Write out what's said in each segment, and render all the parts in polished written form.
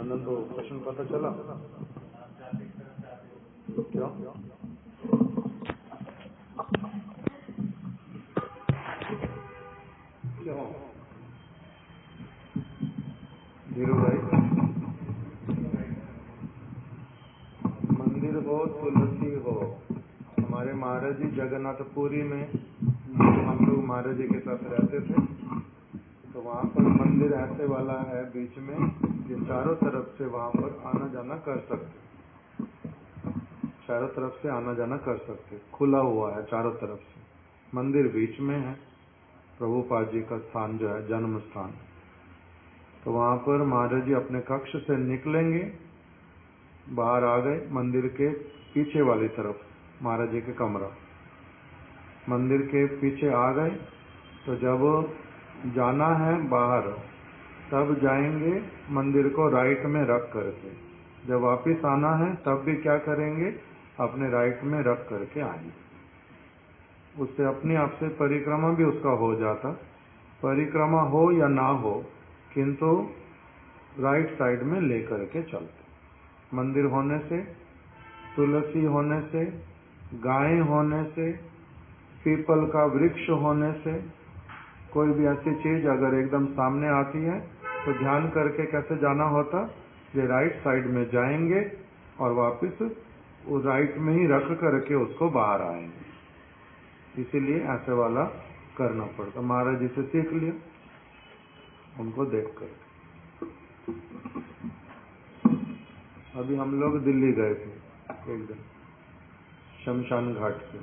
आनंद को प्रश्न पता चला क्यों? क्यों धीरू भाई? मंदिर हो, तुलसी हो। हमारे महाराज जी जगन्नाथपुरी में हम लोग महाराज जी के साथ रहते थे, तो वहाँ पर मंदिर ऐसे वाला है बीच में कि चारों तरफ से वहाँ पर आना जाना कर सकते, चारों तरफ से आना जाना कर सकते, खुला हुआ है चारों तरफ से। मंदिर बीच में है, प्रभुपाद जी का स्थान जो है जन्म स्थान। तो वहाँ पर महाराज जी अपने कक्ष से निकलेंगे, बाहर आ गए मंदिर के पीछे वाली तरफ, महाराज जी के कमरा मंदिर के पीछे आ गए। तो जब जाना है बाहर तब जाएंगे मंदिर को राइट में रख करके, जब वापिस आना है तब भी क्या करेंगे, अपने राइट में रख करके आएंगे। उससे अपने आप से परिक्रमा भी उसका हो जाता, परिक्रमा हो या ना हो, किंतु राइट साइड में लेकर के चलते। मंदिर होने से, तुलसी होने से, गाय होने से, पीपल का वृक्ष होने से, कोई भी ऐसी चीज अगर एकदम सामने आती है तो ध्यान करके कैसे जाना होता, ये राइट साइड में जाएंगे और वापस वो राइट में ही रख करके उसको बाहर आएंगे। इसीलिए ऐसे वाला करना पड़ता। महाराज जी से सीख लिया, उनको देख कर। अभी हम लोग दिल्ली गए थे एक दिन, शमशान घाट से।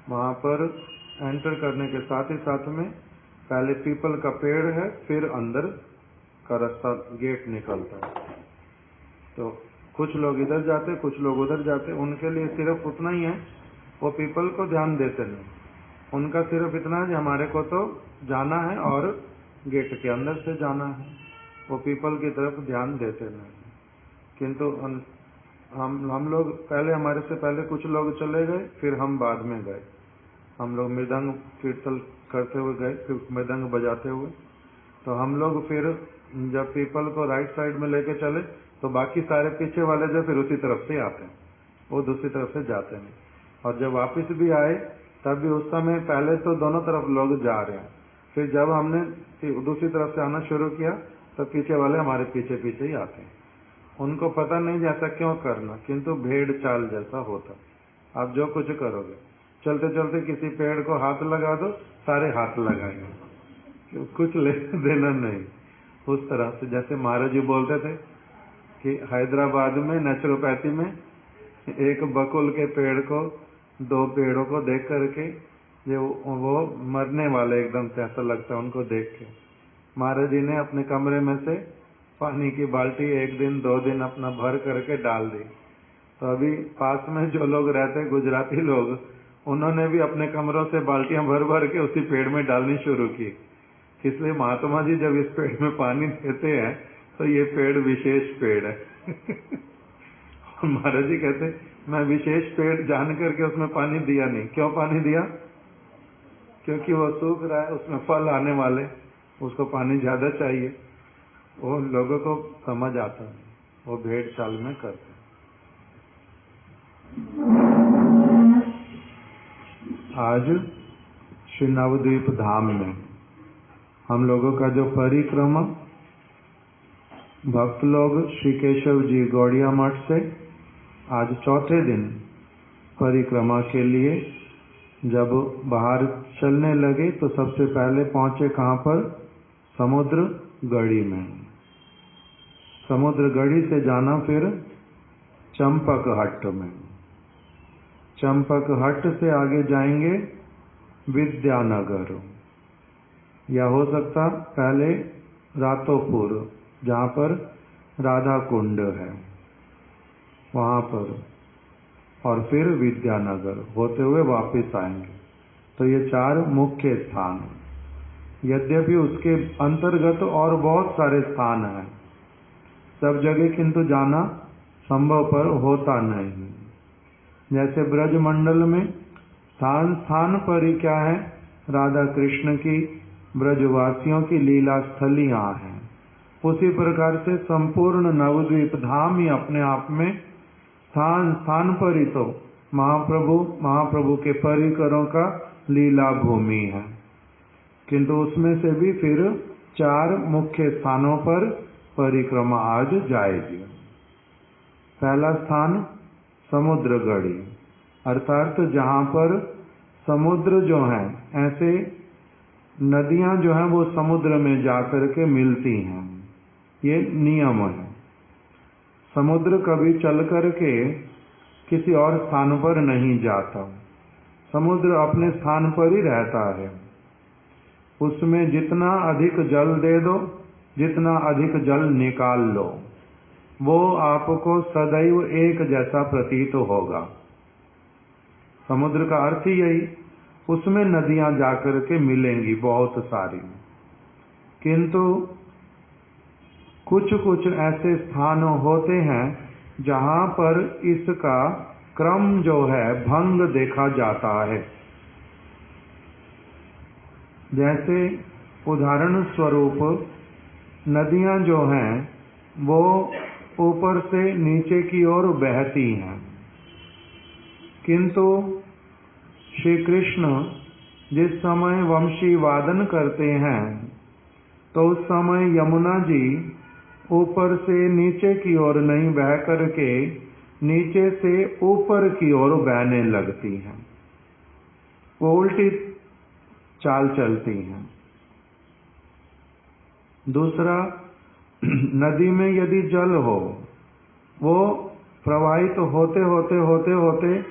वहां पर एंटर करने के साथ ही साथ में पहले पीपल का पेड़ है, फिर अंदर का रास्ता गेट निकलता है। तो कुछ लोग इधर जाते, कुछ लोग उधर जाते। उनके लिए सिर्फ उतना ही है, वो पीपल को ध्यान देते नहीं। उनका सिर्फ इतना है कि हमारे को तो जाना है और गेट के अंदर से जाना है, वो पीपल की तरफ ध्यान देते नहीं। किंतु हम लोग पहले, हमारे से पहले कुछ लोग चले गए, फिर हम बाद में गए। हम लोग मृदंग कीर्तन करते हुए गए, फिर मृदंग बजाते हुए। तो हम लोग फिर जब पीपल को राइट साइड में लेके चले तो बाकी सारे पीछे वाले जो फिर उसी तरफ से आते हैं, वो दूसरी तरफ से जाते नहीं। और जब वापस भी आए तब भी उस समय पहले तो दोनों तरफ लोग जा रहे हैं, फिर जब हमने दूसरी तरफ से आना शुरू किया तो पीछे वाले हमारे पीछे पीछे ही आते हैं। उनको पता नहीं ऐसा क्यों करना, किंतु भेड़ चाल जैसा होता। आप जो कुछ करोगे, चलते चलते किसी पेड़ को हाथ लगा दो, सारे हाथ लगाएंगे, कुछ लेना देना नहीं। उस तरह से जैसे महाराज जी बोलते थे कि हैदराबाद में नेचुरोपैथी में एक बकुल के पेड़ को, दो पेड़ों को देख करके वो मरने वाले एकदम से ऐसा लगता है उनको देख के। महाराज जी ने अपने कमरे में से पानी की बाल्टी एक दिन दो दिन अपना भर करके डाल दी। तो अभी पास में जो लोग रहते गुजराती लोग, उन्होंने भी अपने कमरों से बाल्टियां भर भर के उसी पेड़ में डालनी शुरू की। इसलिए महात्मा जी जब इस पेड़ में पानी देते हैं तो ये पेड़ विशेष पेड़ है। और महाराज जी कहते मैं विशेष पेड़ जान करके उसमें पानी दिया नहीं। क्यों पानी दिया? क्योंकि वो सूख रहा है, उसमें फल आने वाले, उसको पानी ज्यादा चाहिए। वो लोगों को समझ आता है, वो भेड़ चाल में करते। आज श्री नवद्वीप धाम में हम लोगों का जो परिक्रमा, भक्त लोग श्री केशव जी गौड़िया मठ से आज चौथे दिन परिक्रमा के लिए जब बाहर चलने लगे तो सबसे पहले पहुंचे कहां पर? समुद्र गढ़ी में। समुद्र गढ़ी से जाना फिर चंपक हट्ट में, चंपक हट्ट से आगे जाएंगे विद्यानगर, या हो सकता पहले रातोपुर जहां पर राधा कुंड है वहां पर, और फिर विद्यानगर होते हुए वापस आएंगे। तो ये चार मुख्य स्थान हैं। यद्यपि उसके अंतर्गत और बहुत सारे स्थान हैं, सब जगह किंतु जाना संभव पर होता नहीं। जैसे ब्रज मंडल में स्थान स्थान पर ही क्या है, राधा कृष्ण की ब्रजवासियों की लीला स्थलियां हैं, उसी प्रकार से संपूर्ण नवद्वीप धाम ही अपने आप में स्थान स्थान पर ही तो महाप्रभु के परिकरों का लीला भूमि है। किंतु उसमें से भी फिर 4 मुख्य स्थानों पर परिक्रमा आज जाएगी। पहला स्थान समुद्रगढ़ी, अर्थात जहाँ पर समुद्र जो है, ऐसे नदियाँ जो हैं वो समुद्र में जाकर के मिलती हैं, ये नियम है। समुद्र कभी चल कर के किसी और स्थान पर नहीं जाता, समुद्र अपने स्थान पर ही रहता है। उसमें जितना अधिक जल दे दो, जितना अधिक जल निकाल लो, वो आपको सदैव एक जैसा प्रतीत होगा। समुद्र का अर्थ ही यही, उसमें नदियां जाकर के मिलेंगी बहुत सारी। किंतु कुछ कुछ ऐसे स्थान होते हैं जहां पर इसका क्रम जो है भंग देखा जाता है। जैसे उदाहरण स्वरूप नदियां जो हैं वो ऊपर से नीचे की ओर बहती हैं, किंतु श्री कृष्ण जिस समय वंशी वादन करते हैं तो उस समय यमुना जी ऊपर से नीचे की ओर नहीं बह करके नीचे से ऊपर की ओर बहने लगती हैं, वो उल्टी चाल चलती हैं। दूसरा, नदी में यदि जल हो, वो प्रवाहित होते होते होते होते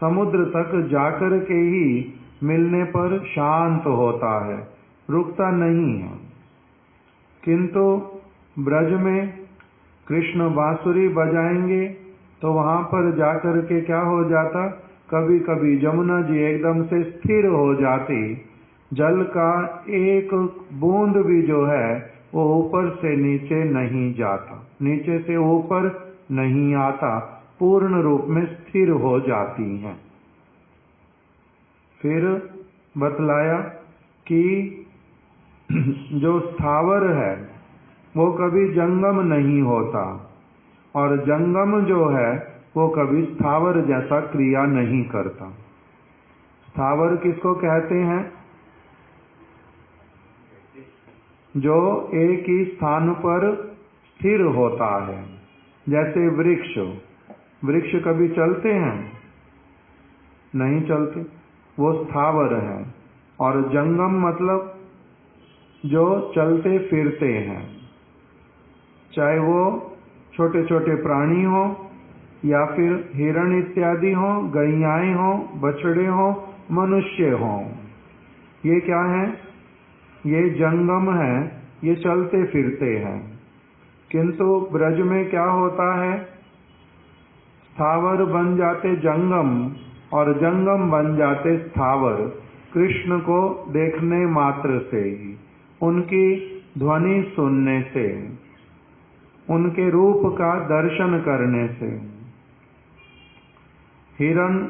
समुद्र तक जाकर के ही मिलने पर शांत होता है, रुकता नहीं है। किंतु ब्रज में कृष्ण बांसुरी बजाएंगे तो वहां पर जाकर के क्या हो जाता, कभी कभी यमुना जी एकदम से स्थिर हो जाती, जल का एक बूंद भी जो है वो ऊपर से नीचे नहीं जाता, नीचे से ऊपर नहीं आता, पूर्ण रूप में स्थिर हो जाती हैं। फिर बतलाया कि जो स्थावर है वो कभी जंगम नहीं होता, और जंगम जो है वो कभी स्थावर जैसा क्रिया नहीं करता। स्थावर किसको कहते हैं? जो एक ही स्थान पर स्थिर होता है। जैसे वृक्ष, वृक्ष कभी चलते हैं? नहीं चलते, वो स्थावर है। और जंगम मतलब जो चलते फिरते हैं, चाहे वो छोटे छोटे प्राणी हो या फिर हिरण इत्यादि हो, गैयाएं हो, बछड़े हो, मनुष्य हो, ये क्या है? ये जंगम है, ये चलते फिरते हैं। किंतु ब्रज में क्या होता है? स्थावर बन जाते जंगम और जंगम बन जाते स्थावर, कृष्ण को देखने मात्र से ही, उनकी ध्वनि सुनने से, उनके रूप का दर्शन करने से। हिरण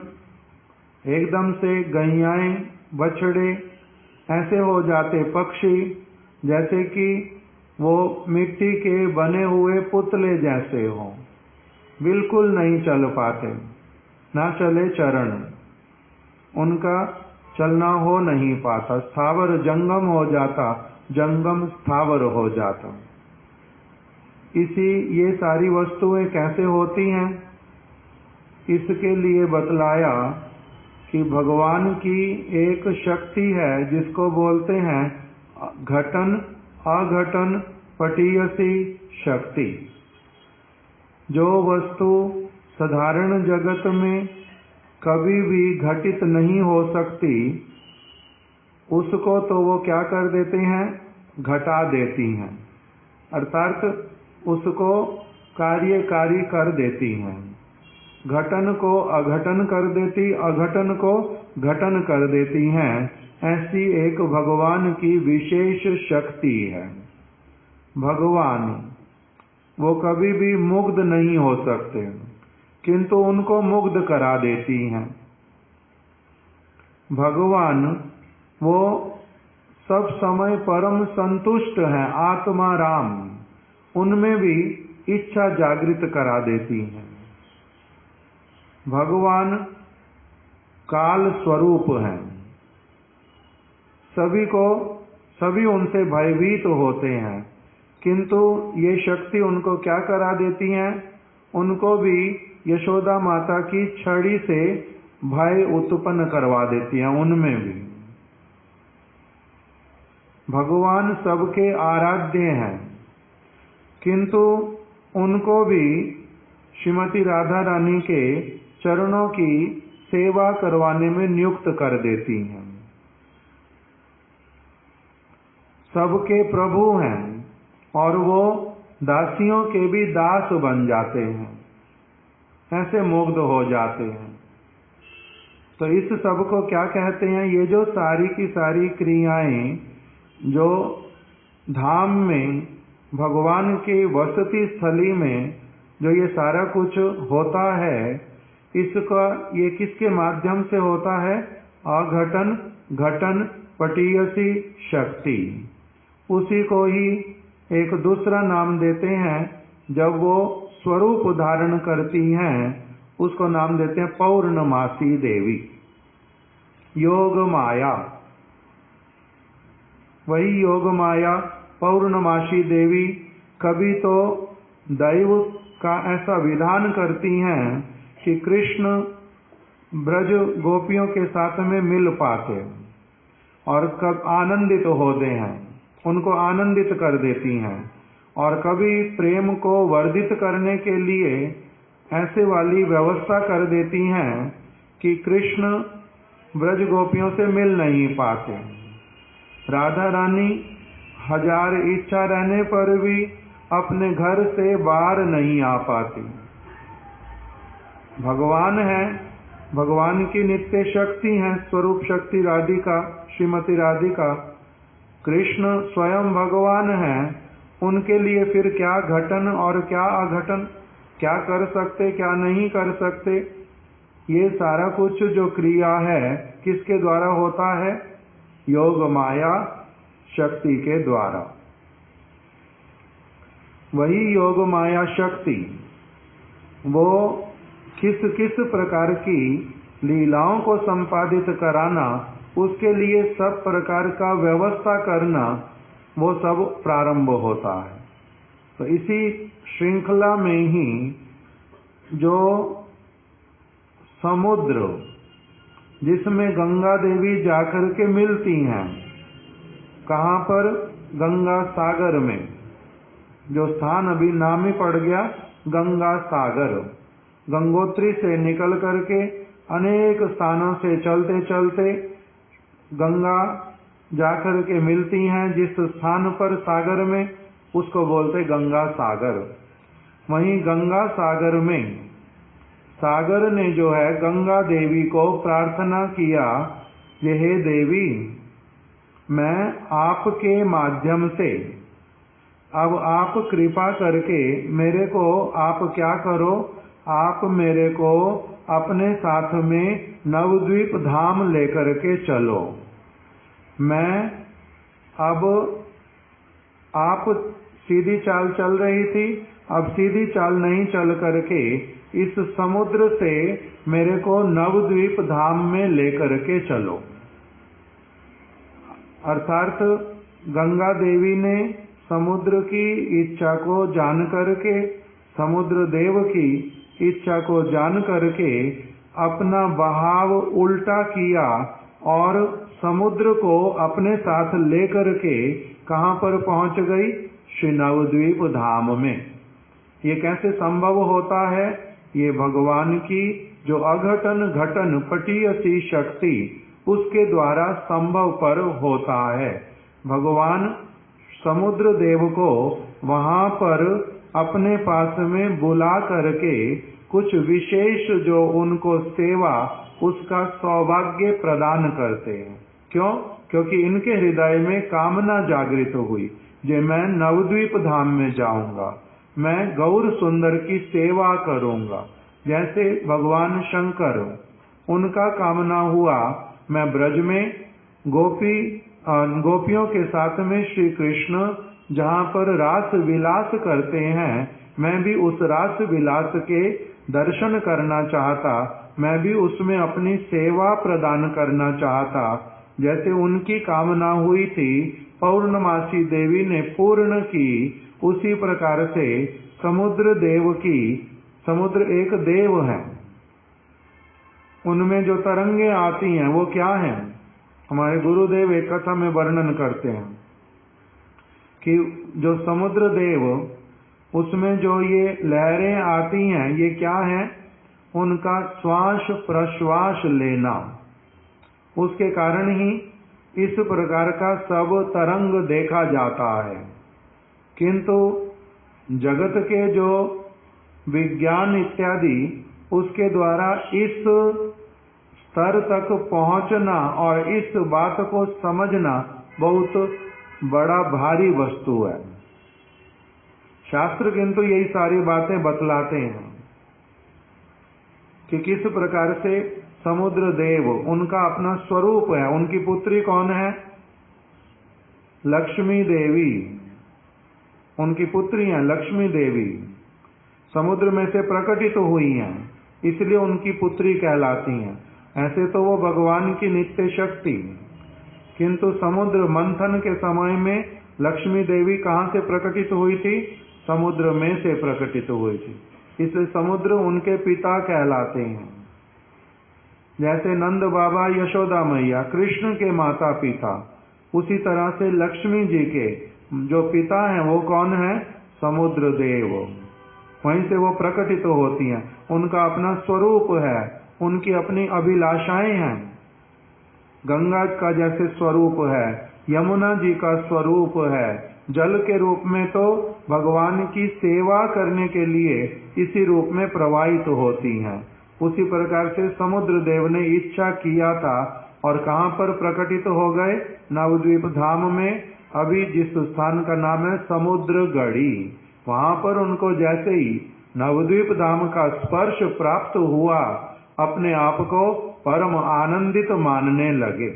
एकदम से, गैयाएं, बछड़े ऐसे हो जाते पक्षी जैसे कि वो मिट्टी के बने हुए पुतले जैसे हों, बिल्कुल नहीं चल पाते, ना चले चरण, उनका चलना हो नहीं पाता। स्थावर जंगम हो जाता, जंगम स्थावर हो जाता। इसी ये सारी वस्तुएं कैसे होती हैं, इसके लिए बतलाया कि भगवान की एक शक्ति है जिसको बोलते हैं घटन अघटन पटीयसी शक्ति। जो वस्तु साधारण जगत में कभी भी घटित नहीं हो सकती, उसको तो वो क्या कर देते हैं? घटा देती हैं, अर्थात उसको कार्यकारी कर देती हैं। घटन को अघटन कर देती, अघटन को घटन कर देती हैं। ऐसी एक भगवान की विशेष शक्ति है। भगवान वो कभी भी मुग्ध नहीं हो सकते, किंतु उनको मुग्ध करा देती हैं। भगवान वो सब समय परम संतुष्ट हैं, आत्मा राम, उनमें भी इच्छा जागृत करा देती हैं। भगवान काल स्वरूप हैं, सभी उनसे भयभीत होते हैं, किंतु ये शक्ति उनको क्या करा देती हैं? उनको भी यशोदा माता की छड़ी से भय उत्पन्न करवा देती हैं। उनमें भी भगवान सबके आराध्य हैं, किंतु उनको भी श्रीमती राधा रानी के चरणों की सेवा करवाने में नियुक्त कर देती हैं। सबके प्रभु हैं और वो दासियों के भी दास बन जाते हैं, ऐसे मुग्ध हो जाते हैं। तो इस सब को क्या कहते हैं? ये जो सारी की सारी क्रियाएं जो धाम में भगवान की वसति स्थली में जो ये सारा कुछ होता है, इसका ये किसके माध्यम से होता है? अघटन घटन पटीयसी शक्ति। उसी को ही एक दूसरा नाम देते हैं, जब वो स्वरूप धारण करती हैं उसको नाम देते हैं पौर्णमासी देवी, योग माया। वही योग माया पौर्णमासी देवी कभी तो दैव का ऐसा विधान करती हैं कि कृष्ण ब्रज गोपियों के साथ में मिल पाते और कब आनंदित होते हैं, उनको आनंदित कर देती हैं। और कभी प्रेम को वर्धित करने के लिए ऐसे वाली व्यवस्था कर देती हैं कि कृष्ण ब्रज गोपियों से मिल नहीं पाते। राधा रानी हजार इच्छा रहने पर भी अपने घर से बाहर नहीं आ पाती। भगवान है, भगवान की नित्य शक्ति है, स्वरूप शक्ति राधिका, श्रीमती राधिका। कृष्ण स्वयं भगवान है, उनके लिए फिर क्या घटन और क्या अघटन, क्या कर सकते क्या नहीं कर सकते, ये सारा कुछ जो क्रिया है किसके द्वारा होता है? योग माया शक्ति के द्वारा। वही योग माया शक्ति वो किस किस प्रकार की लीलाओं को संपादित कराना, उसके लिए सब प्रकार का व्यवस्था करना, वो सब प्रारंभ होता है। तो इसी श्रृंखला में ही जो समुद्र जिसमें गंगा देवी जाकर के मिलती हैं, कहाँ पर? गंगा सागर में, जो स्थान अभी नाम ही पड़ गया गंगा सागर। गंगोत्री से निकल करके अनेक स्थानों से चलते चलते गंगा जाकर के मिलती हैं जिस स्थान पर सागर में, उसको बोलते गंगा सागर। वहीं गंगा सागर में सागर ने जो है गंगा देवी को प्रार्थना किया, ये हे देवी, मैं आपके माध्यम से, अब आप कृपा करके मेरे को आप क्या करो, आप मेरे को अपने साथ में नवद्वीप धाम लेकर के चलो। मैं अब, आप सीधी चाल चल रही थी, अब सीधी चाल नहीं चल करके इस समुद्र से मेरे को नवद्वीप धाम में लेकर के चलो। अर्थात गंगा देवी ने समुद्र की इच्छा को जान करके, समुद्र देव की इच्छा को जान करके अपना बहाव उल्टा किया और समुद्र को अपने साथ लेकर के कहाँ पर पहुंच गई? श्री नवद्वीप धाम में। ये कैसे संभव होता है? ये भगवान की जो अघटन घटन पटीयसी शक्ति उसके द्वारा संभव पर होता है। भगवान समुद्र देव को वहां पर अपने पास में बुला करके कुछ विशेष जो उनको सेवा, उसका सौभाग्य प्रदान करते हैं। क्यों? क्योंकि इनके हृदय में कामना जागृत हुई, जे मैं नवद्वीप धाम में जाऊंगा, मैं गौर सुंदर की सेवा करूंगा। जैसे भगवान शंकर, उनका कामना हुआ मैं ब्रज में गोपियों के साथ में श्री कृष्ण जहाँ पर रास विलास करते हैं, मैं भी उस रास विलास के दर्शन करना चाहता, मैं भी उसमें अपनी सेवा प्रदान करना चाहता। जैसे उनकी कामना हुई थी, पौर्णमासी देवी ने पूर्ण की, उसी प्रकार से समुद्र देव की, समुद्र एक देव है, उनमें जो तरंगे आती हैं वो क्या हैं? हमारे गुरुदेव एक कथा में वर्णन करते हैं कि जो समुद्र देव, उसमें जो ये लहरें आती हैं, ये क्या हैं? उनका श्वास प्रश्वास लेना, उसके कारण ही इस प्रकार का सब तरंग देखा जाता है। किंतु जगत के जो विज्ञान इत्यादि, उसके द्वारा इस स्तर तक पहुंचना और इस बात को समझना बहुत बड़ा भारी वस्तु है। शास्त्र किंतु यही सारी बातें बतलाते हैं कि किस प्रकार से समुद्र देव, उनका अपना स्वरूप है। उनकी पुत्री कौन है? लक्ष्मी देवी, उनकी पुत्री हैं लक्ष्मी देवी, समुद्र में से प्रकटित हुई हैं, इसलिए उनकी पुत्री कहलाती हैं। ऐसे तो वो भगवान की नित्य शक्ति, किंतु समुद्र मंथन के समय में लक्ष्मी देवी कहाँ से प्रकटित हुई थी? समुद्र में से प्रकटित हुई थी, इसलिए समुद्र उनके पिता कहलाते हैं। जैसे नंद बाबा यशोदा मैया कृष्ण के माता पिता, उसी तरह से लक्ष्मी जी के जो पिता हैं वो कौन है? समुद्र देव। वहीं से वो प्रकटित होती हैं, उनका अपना स्वरूप है, उनकी अपनी अभिलाषाएं हैं। गंगा का जैसे स्वरूप है, यमुना जी का स्वरूप है, जल के रूप में तो भगवान की सेवा करने के लिए इसी रूप में प्रवाहित होती हैं। उसी प्रकार से समुद्र देव ने इच्छा किया था और कहाँ पर प्रकटित हो गए? नवद्वीप धाम में, अभी जिस स्थान का नाम है समुद्र गढ़ी, वहां पर उनको जैसे ही नवद्वीप धाम का स्पर्श प्राप्त हुआ, अपने आप को परम आनंदित मानने लगे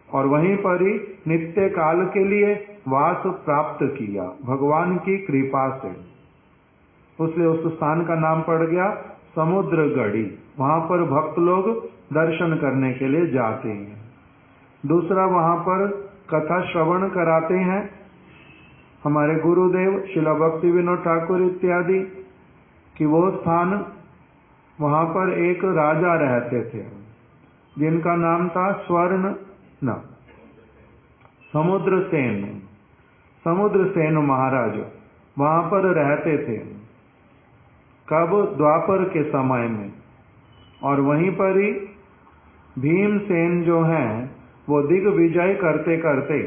और वहीं पर ही नित्य काल के लिए वास प्राप्त किया भगवान की कृपा से। उसलिए उस स्थान का नाम पड़ गया समुद्र गढ़ी। वहां पर भक्त लोग दर्शन करने के लिए जाते हैं। दूसरा, वहां पर कथा श्रवण कराते हैं हमारे गुरुदेव श्रील भक्ति विनोद ठाकुर इत्यादि, कि वो स्थान, वहां पर एक राजा रहते थे जिनका नाम था समुद्र सेन महाराज, वहां पर रहते थे। कब? द्वापर के समय में। और वहीं पर ही भीमसेन जो हैं वो दिग्विजय करते करते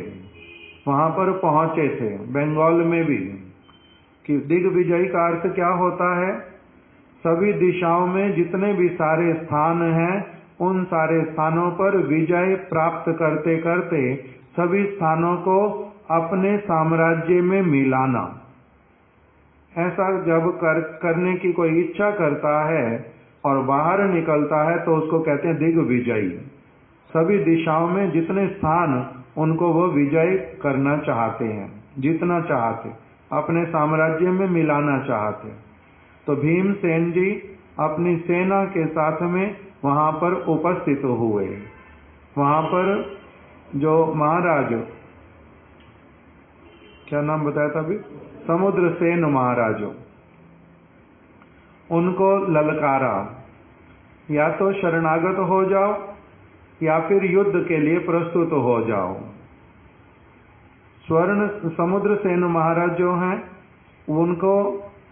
वहां पर पहुंचे थे, बंगाल में भी। कि दिग्विजय का अर्थ क्या होता है? सभी दिशाओं में जितने भी सारे स्थान हैं, उन सारे स्थानों पर विजय प्राप्त करते करते सभी स्थानों को अपने साम्राज्य में मिलाना। ऐसा जब करने की कोई इच्छा करता है और बाहर निकलता है तो उसको कहते हैं दिग्विजयी। सभी दिशाओं में जितने स्थान, उनको वो विजय करना चाहते हैं, जीतना चाहते, अपने साम्राज्य में मिलाना चाहते। तो भीमसेन जी अपनी सेना के साथ में वहां पर उपस्थित हुए। वहां पर जो महाराज, क्या नाम बताया था अभी? समुद्र सेन महाराज, उनको ललकारा, या तो शरणागत हो जाओ या फिर युद्ध के लिए प्रस्तुत हो जाओ। समुद्र सेन महाराज जो हैं, उनको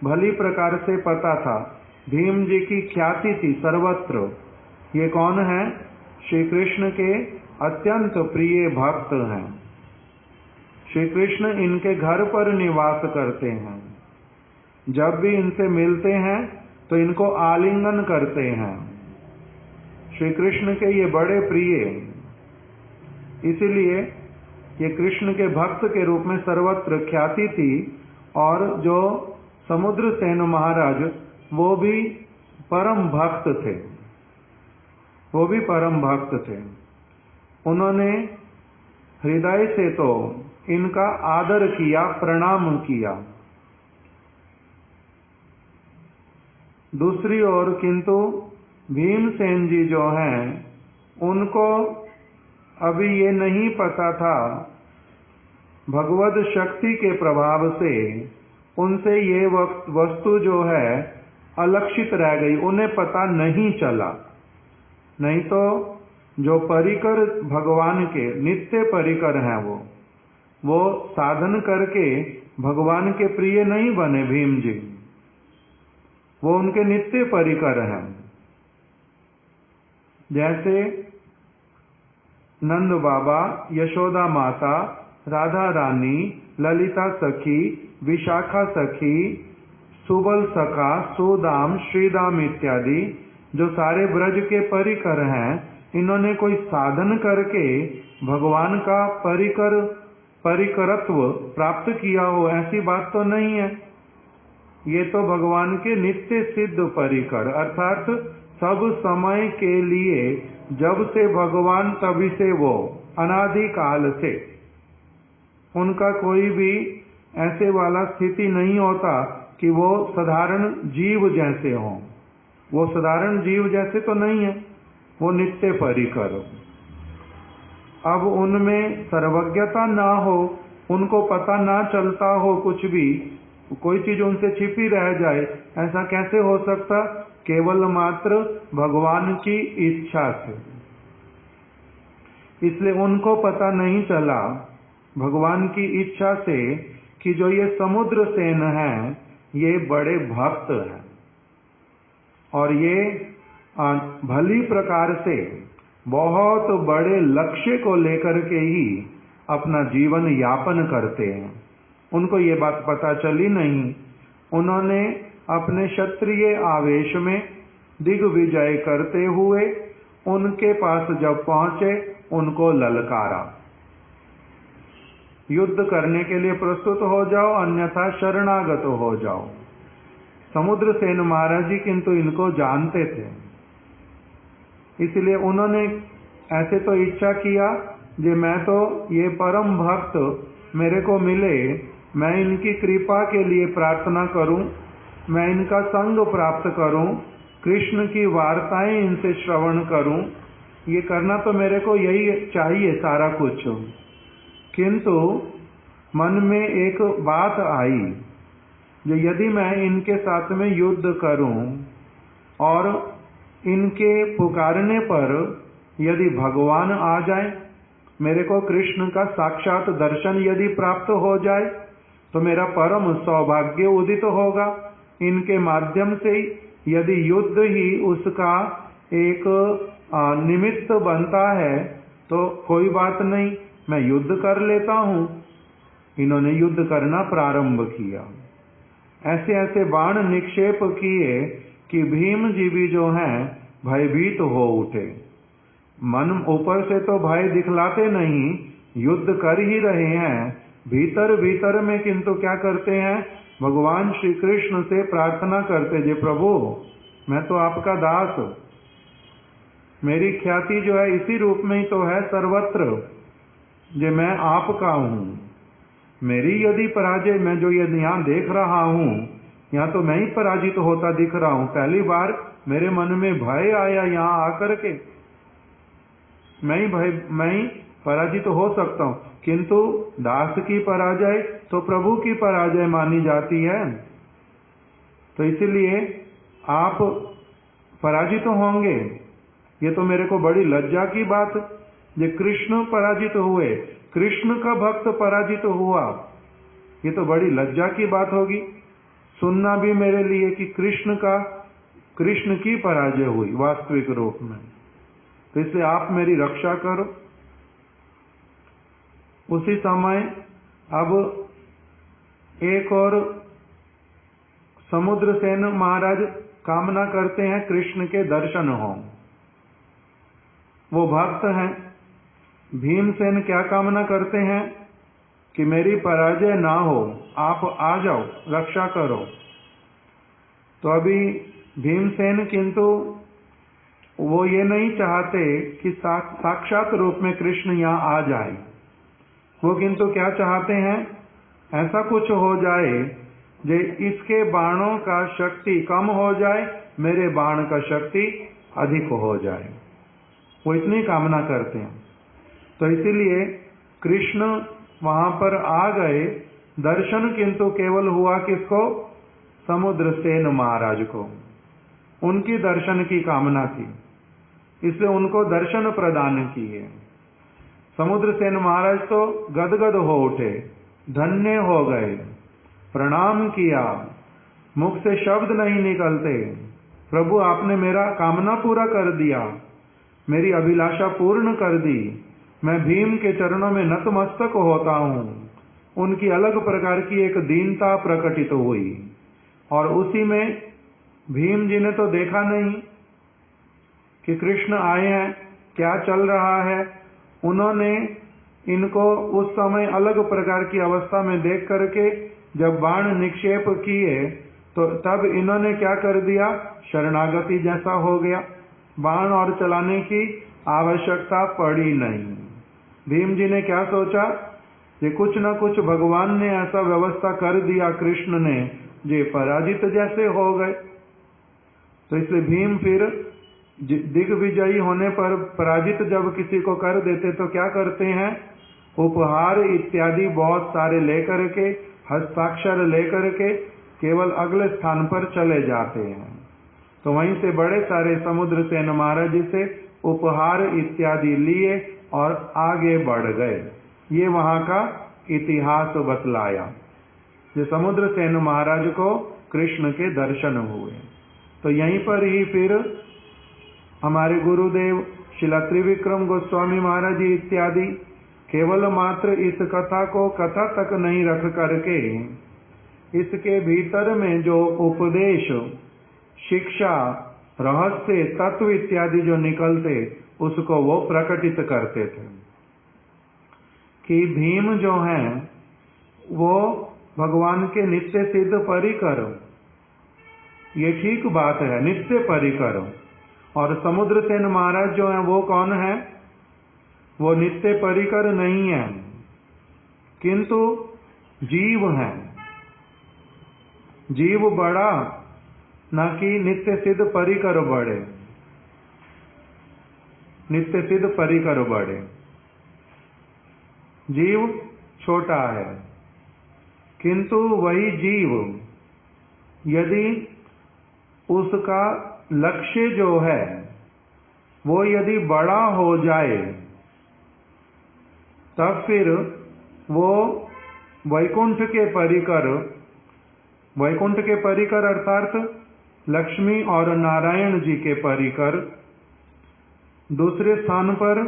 भली प्रकार से पता था, भीम जी की ख्याति थी सर्वत्र। ये कौन है? श्री कृष्ण के अत्यंत प्रिय भक्त हैं। श्री कृष्ण इनके घर पर निवास करते हैं। जब भी इनसे मिलते हैं तो इनको आलिंगन करते हैं। श्री कृष्ण के ये बड़े प्रिय, इसीलिए ये कृष्ण के भक्त के रूप में सर्वत्र ख्याति थी। और जो समुद्र सेन महाराज, वो भी परम भक्त थे, उन्होंने हृदय से तो इनका आदर किया, प्रणाम किया। दूसरी ओर किंतु भीमसेन जी जो हैं, उनको अभी ये नहीं पता था, भगवत शक्ति के प्रभाव से उनसे ये वस्तु जो है अलक्षित रह गई, उन्हें पता नहीं चला। नहीं तो जो परिकर भगवान के नित्य परिकर हैं, वो साधन करके भगवान के प्रिय नहीं बने भीम जी, वो उनके नित्य परिकर हैं। जैसे नंद बाबा, यशोदा माता, राधा रानी, ललिता सखी, विशाखा सखी, सुबल सखा, सुदाम, श्रीदाम इत्यादि जो सारे ब्रज के परिकर हैं, इन्होंने कोई साधन करके भगवान का परिकरत्व प्राप्त किया हो, ऐसी बात तो नहीं है। ये तो भगवान के नित्य सिद्ध परिकर, अर्थात सब समय के लिए, जब से भगवान तभी से वो, अनादि काल से उनका कोई भी ऐसे वाला स्थिति नहीं होता कि वो साधारण जीव जैसे हों। वो साधारण जीव जैसे तो नहीं है, वो नित्य परिकर। अब उनमें सर्वज्ञता ना हो, उनको पता ना चलता हो, कुछ भी कोई चीज उनसे छिपी रह जाए, ऐसा कैसे हो सकता? केवल मात्र भगवान की इच्छा से। इसलिए उनको पता नहीं चला भगवान की इच्छा से कि जो ये समुद्र सेन हैं, ये बड़े भक्त हैं और ये भली प्रकार से बहुत बड़े लक्ष्य को लेकर के ही अपना जीवन यापन करते हैं। उनको ये बात पता चली नहीं। उन्होंने अपने क्षत्रिय आवेश में दिग्विजय करते हुए उनके पास जब पहुंचे, उनको ललकारा, युद्ध करने के लिए प्रस्तुत हो जाओ, अन्यथा शरणागत हो जाओ। समुद्रसेन महाराज जी किंतु इनको जानते थे, इसलिए उन्होंने ऐसे तो इच्छा किया कि मैं तो ये परम भक्त मेरे को मिले, मैं इनकी कृपा के लिए प्रार्थना करूं, मैं इनका संग प्राप्त करूं, कृष्ण की वार्ताएं इनसे श्रवण करूं, ये करना तो मेरे को यही चाहिए सारा कुछ। किंतु मन में एक बात आई, जो यदि मैं इनके साथ में युद्ध करूं और इनके पुकारने पर यदि भगवान आ जाए, मेरे को कृष्ण का साक्षात दर्शन यदि प्राप्त हो जाए, तो मेरा परम सौभाग्य उदित होगा। इनके माध्यम से यदि युद्ध ही उसका एक निमित्त बनता है तो कोई बात नहीं, मैं युद्ध कर लेता हूं। इन्होंने युद्ध करना प्रारंभ किया। ऐसे ऐसे बाण निक्षेप किए कि भीम जी भी जो हैं भयभीत हो उठे। मन ऊपर से तो भय दिखलाते नहीं, युद्ध कर ही रहे हैं, भीतर भीतर में किंतु क्या करते हैं? भगवान श्री कृष्ण से प्रार्थना करते, जे प्रभु मैं तो आपका दास, मेरी ख्याति जो है इसी रूप में ही तो है सर्वत्र, जे मैं आपका हूं। मेरी यदि पराजय, मैं जो ये यहाँ देख रहा हूं, यहाँ तो मैं ही पराजित होता दिख रहा हूं। पहली बार मेरे मन में भय आया यहाँ आकर के, मैं ही पराजित हो सकता हूं, किंतु दास की पराजय तो प्रभु की पराजय मानी जाती है। तो इसलिए आप पराजित होंगे, ये तो मेरे को बड़ी लज्जा की बात। ये कृष्ण पराजित हुए, कृष्ण का भक्त पराजित हुआ, ये तो बड़ी लज्जा की बात होगी सुनना भी मेरे लिए कि कृष्ण की पराजय हुई वास्तविक रूप में। तो इसलिए आप मेरी रक्षा करो। उसी समय अब एक और समुद्रसेन महाराज कामना करते हैं कृष्ण के दर्शन हो। वो भक्त हैं। भीमसेन क्या कामना करते हैं कि मेरी पराजय ना हो, आप आ जाओ, रक्षा करो। तो अभी भीमसेन किंतु वो ये नहीं चाहते कि साक्षात रूप में कृष्ण यहाँ आ जाए, वो किंतु क्या चाहते हैं, ऐसा कुछ हो जाए जे इसके बाणों का शक्ति कम हो जाए, मेरे बाण का शक्ति अधिक हो जाए। वो इतनी कामना करते हैं। तो इसीलिए कृष्ण वहां पर आ गए। दर्शन किंतु केवल हुआ किसको, समुद्रसेन महाराज को। उनकी दर्शन की कामना थी, इसलिए उनको दर्शन प्रदान किए। समुद्रसेन महाराज तो गदगद हो उठे, धन्य हो गए, प्रणाम किया, मुख से शब्द नहीं निकलते। प्रभु आपने मेरा कामना पूरा कर दिया, मेरी अभिलाषा पूर्ण कर दी। मैं भीम के चरणों में नतमस्तक होता हूँ। उनकी अलग प्रकार की एक दीनता प्रकटित हुई। और उसी में भीम जी ने तो देखा नहीं कि कृष्ण आए हैं, क्या चल रहा है। उन्होंने इनको उस समय अलग प्रकार की अवस्था में देख करके जब बाण निक्षेप किए तो तब इन्होंने क्या कर दिया, शरणागति जैसा हो गया। बाण और चलाने की आवश्यकता पड़ी नहीं। भीम जी ने क्या सोचा कि कुछ न कुछ भगवान ने ऐसा व्यवस्था कर दिया कृष्ण ने, जे पराजित जैसे हो गए। तो इसलिए भीम फिर दिग्विजयी होने पर पराजित जब किसी को कर देते तो क्या करते हैं, उपहार इत्यादि बहुत सारे लेकर के, हस्ताक्षर लेकर के केवल अगले स्थान पर चले जाते हैं। तो वहीं से बड़े सारे समुद्रसेन महाराज जी से उपहार इत्यादि लिए और आगे बढ़ गए। ये वहां का इतिहास बतलाया। जो समुद्रसेन महाराज को कृष्ण के दर्शन हुए। तो यहीं पर ही फिर हमारे गुरुदेव श्रील त्रिविक्रम गोस्वामी महाराज जी इत्यादि केवल मात्र इस कथा को कथा तक नहीं रख करके इसके भीतर में जो उपदेश, शिक्षा, रहस्य, तत्व इत्यादि जो निकलते उसको वो प्रकटित करते थे कि भीम जो हैं वो भगवान के नित्य सिद्ध परिकर, ये ठीक बात है, नित्य परिकर। और समुद्रसेन महाराज जो हैं वो कौन है, वो नित्य परिकर नहीं है किंतु जीव हैं। जीव बड़ा न कि नित्य सिद्ध परिकर बड़े, नित्य सिद्ध परिकर बड़े। जीव छोटा है किंतु वही जीव यदि उसका लक्ष्य जो है वो यदि बड़ा हो जाए तब फिर वो वैकुंठ के परिकर, वैकुंठ के परिकर अर्थात लक्ष्मी और नारायण जी के परिकर, दूसरे स्थान पर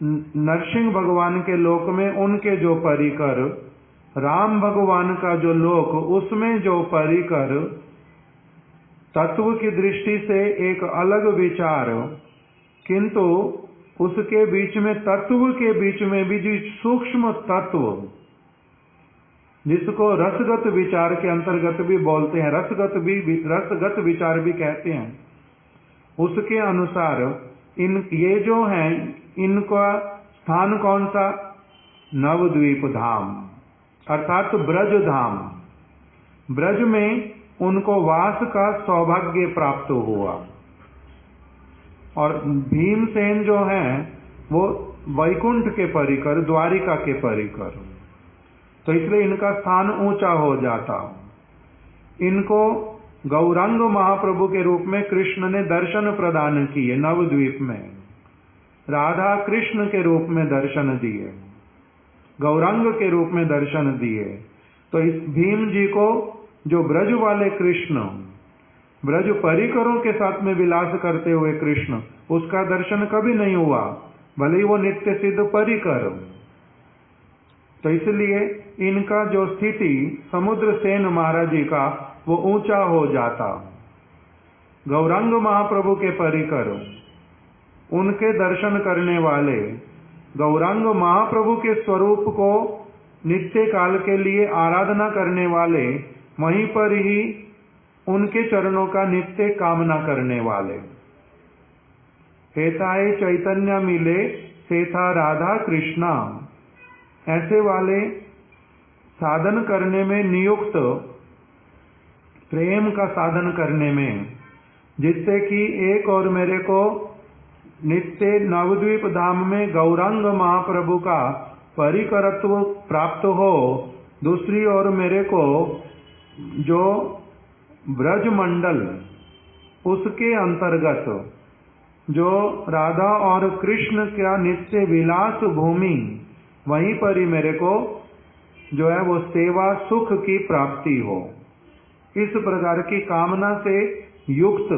नरसिंह भगवान के लोक में उनके जो परिकर, राम भगवान का जो लोक उसमें जो परिकर, तत्व की दृष्टि से एक अलग विचार, किंतु उसके बीच में, तत्व के बीच में भी जो सूक्ष्म तत्व जिसको रसगत विचार के अंतर्गत भी बोलते हैं, रसगत विचार भी कहते हैं, उसके अनुसार ये जो हैं इनका स्थान कौन सा, नवद्वीप धाम अर्थात ब्रज धाम। ब्रज में उनको वास का सौभाग्य प्राप्त हुआ। और भीमसेन जो हैं वो वैकुंठ के परिकर, द्वारिका के परिकर, तो इसलिए इनका स्थान ऊंचा हो जाता। इनको गौरांग महाप्रभु के रूप में कृष्ण ने दर्शन प्रदान किए नवद्वीप में, राधा कृष्ण के रूप में दर्शन दिए, गौरांग के रूप में दर्शन दिए। तो इस भीम जी को जो ब्रज वाले कृष्ण, ब्रज परिकरों के साथ में विलास करते हुए कृष्ण, उसका दर्शन कभी नहीं हुआ, भले ही वो नित्य सिद्ध परिकर। तो इसलिए इनका जो स्थिति समुद्रसेन महाराज जी का वो ऊंचा हो जाता। गौरांग महाप्रभु के परिकर, उनके दर्शन करने वाले, गौरांग महाप्रभु के स्वरूप को नित्य काल के लिए आराधना करने वाले, वहीं पर ही उनके चरणों का नित्य कामना करने वाले। हेताए चैतन्य मिले सेथा राधा कृष्णा, ऐसे वाले साधन करने में नियुक्त, प्रेम का साधन करने में, जिससे कि एक और मेरे को नित्य नवद्वीप धाम में गौरांग महाप्रभु का परिकरत्व प्राप्त हो, दूसरी ओर मेरे को जो ब्रज मंडल उसके अंतर्गत जो राधा और कृष्ण का नित्य विलास भूमि, वहीं पर ही मेरे को जो है वो सेवा सुख की प्राप्ति हो, इस प्रकार की कामना से युक्त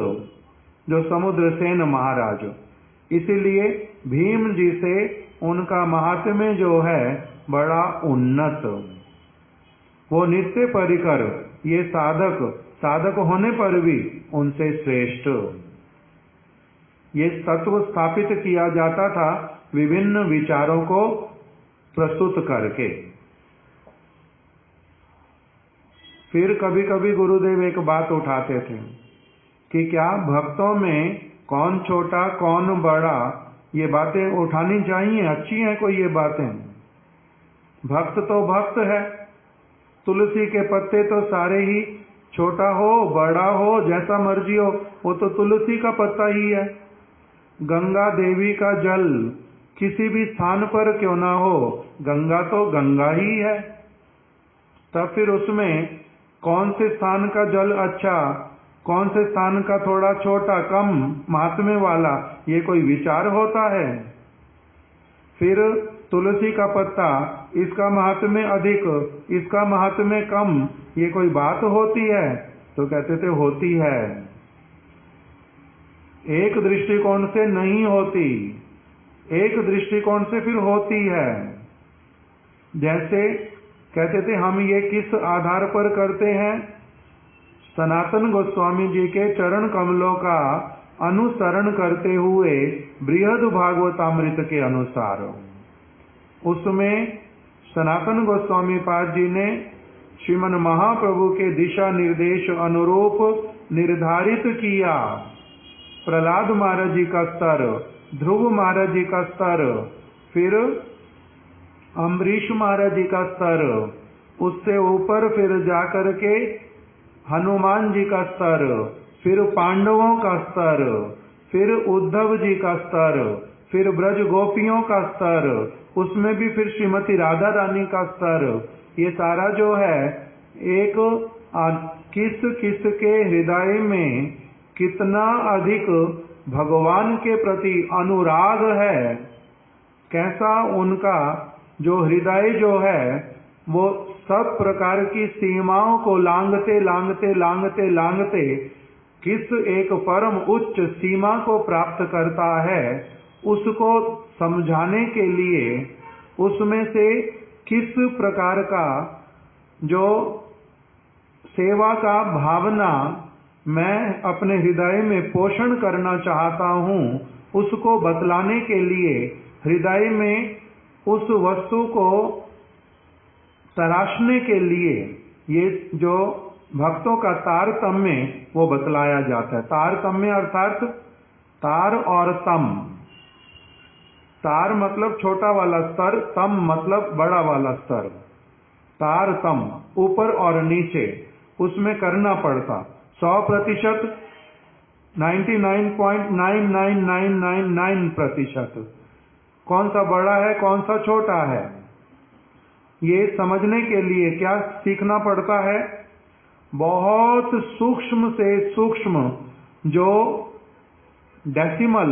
जो समुद्रसेन महाराज, इसीलिए भीम जी से उनका महात्म्य जो है बड़ा उन्नत, वो नित्य परिकर, ये साधक होने पर भी उनसे श्रेष्ठ, ये तत्व स्थापित किया जाता था विभिन्न विचारों को प्रस्तुत करके। फिर कभी कभी गुरुदेव एक बात उठाते थे कि क्या भक्तों में कौन छोटा कौन बड़ा, ये बातें उठानी चाहिए, अच्छी हैं कोई ये बातें। भक्त तो भक्त है, तुलसी के पत्ते तो सारे ही, छोटा हो बड़ा हो जैसा मर्जी हो, वो तो तुलसी का पत्ता ही है। गंगा देवी का जल किसी भी स्थान पर क्यों ना हो, गंगा तो गंगा ही है। तब फिर उसमें कौन से स्थान का जल अच्छा, कौन से स्थान का थोड़ा छोटा कम महात्म्य वाला, ये कोई विचार होता है। फिर तुलसी का पत्ता, इसका महात्म्य अधिक, इसका महात्म्य कम, ये कोई बात होती है? तो कहते थे होती है, एक दृष्टिकोण से नहीं होती, एक दृष्टिकोण से फिर होती है। जैसे कहते थे हम ये किस आधार पर करते हैं, सनातन गोस्वामी जी के चरण कमलों का अनुसरण करते हुए बृहद भागवतामृत के अनुसार। उसमें सनातन गोस्वामी पाद जी ने श्रीमन महाप्रभु के दिशा निर्देश अनुरूप निर्धारित किया, प्रहलाद महाराज जी का स्तर, ध्रुव महाराज जी का स्तर, फिर अम्बरीश महाराज जी का स्तर, उससे ऊपर फिर जाकर के हनुमान जी का स्तर, फिर पांडवों का स्तर, फिर उद्धव जी का स्तर, फिर ब्रज गोपियों का स्तर, उसमें भी फिर श्रीमती राधा रानी का स्तर। ये सारा जो है एक किस किस के हृदय में कितना अधिक भगवान के प्रति अनुराग है, कैसा उनका जो हृदय जो है वो सब प्रकार की सीमाओं को लांघते लांघते लांघते लांघते किस एक परम उच्च सीमा को प्राप्त करता है, उसको समझाने के लिए उसमें से किस प्रकार का जो सेवा का भावना मैं अपने हृदय में पोषण करना चाहता हूँ, उसको बतलाने के लिए हृदय में उस वस्तु को तराशने के लिए ये जो भक्तों का तारतम्य वो बतलाया जाता है। तारतम्य अर्थात तार और तम, तार मतलब छोटा वाला स्तर, तम मतलब बड़ा वाला स्तर। तार तम ऊपर और नीचे उसमें करना पड़ता 100%, 99.99999% कौन सा बड़ा है कौन सा छोटा है, ये समझने के लिए क्या सीखना पड़ता है? बहुत सूक्ष्म से सूक्ष्म जो डेसिमल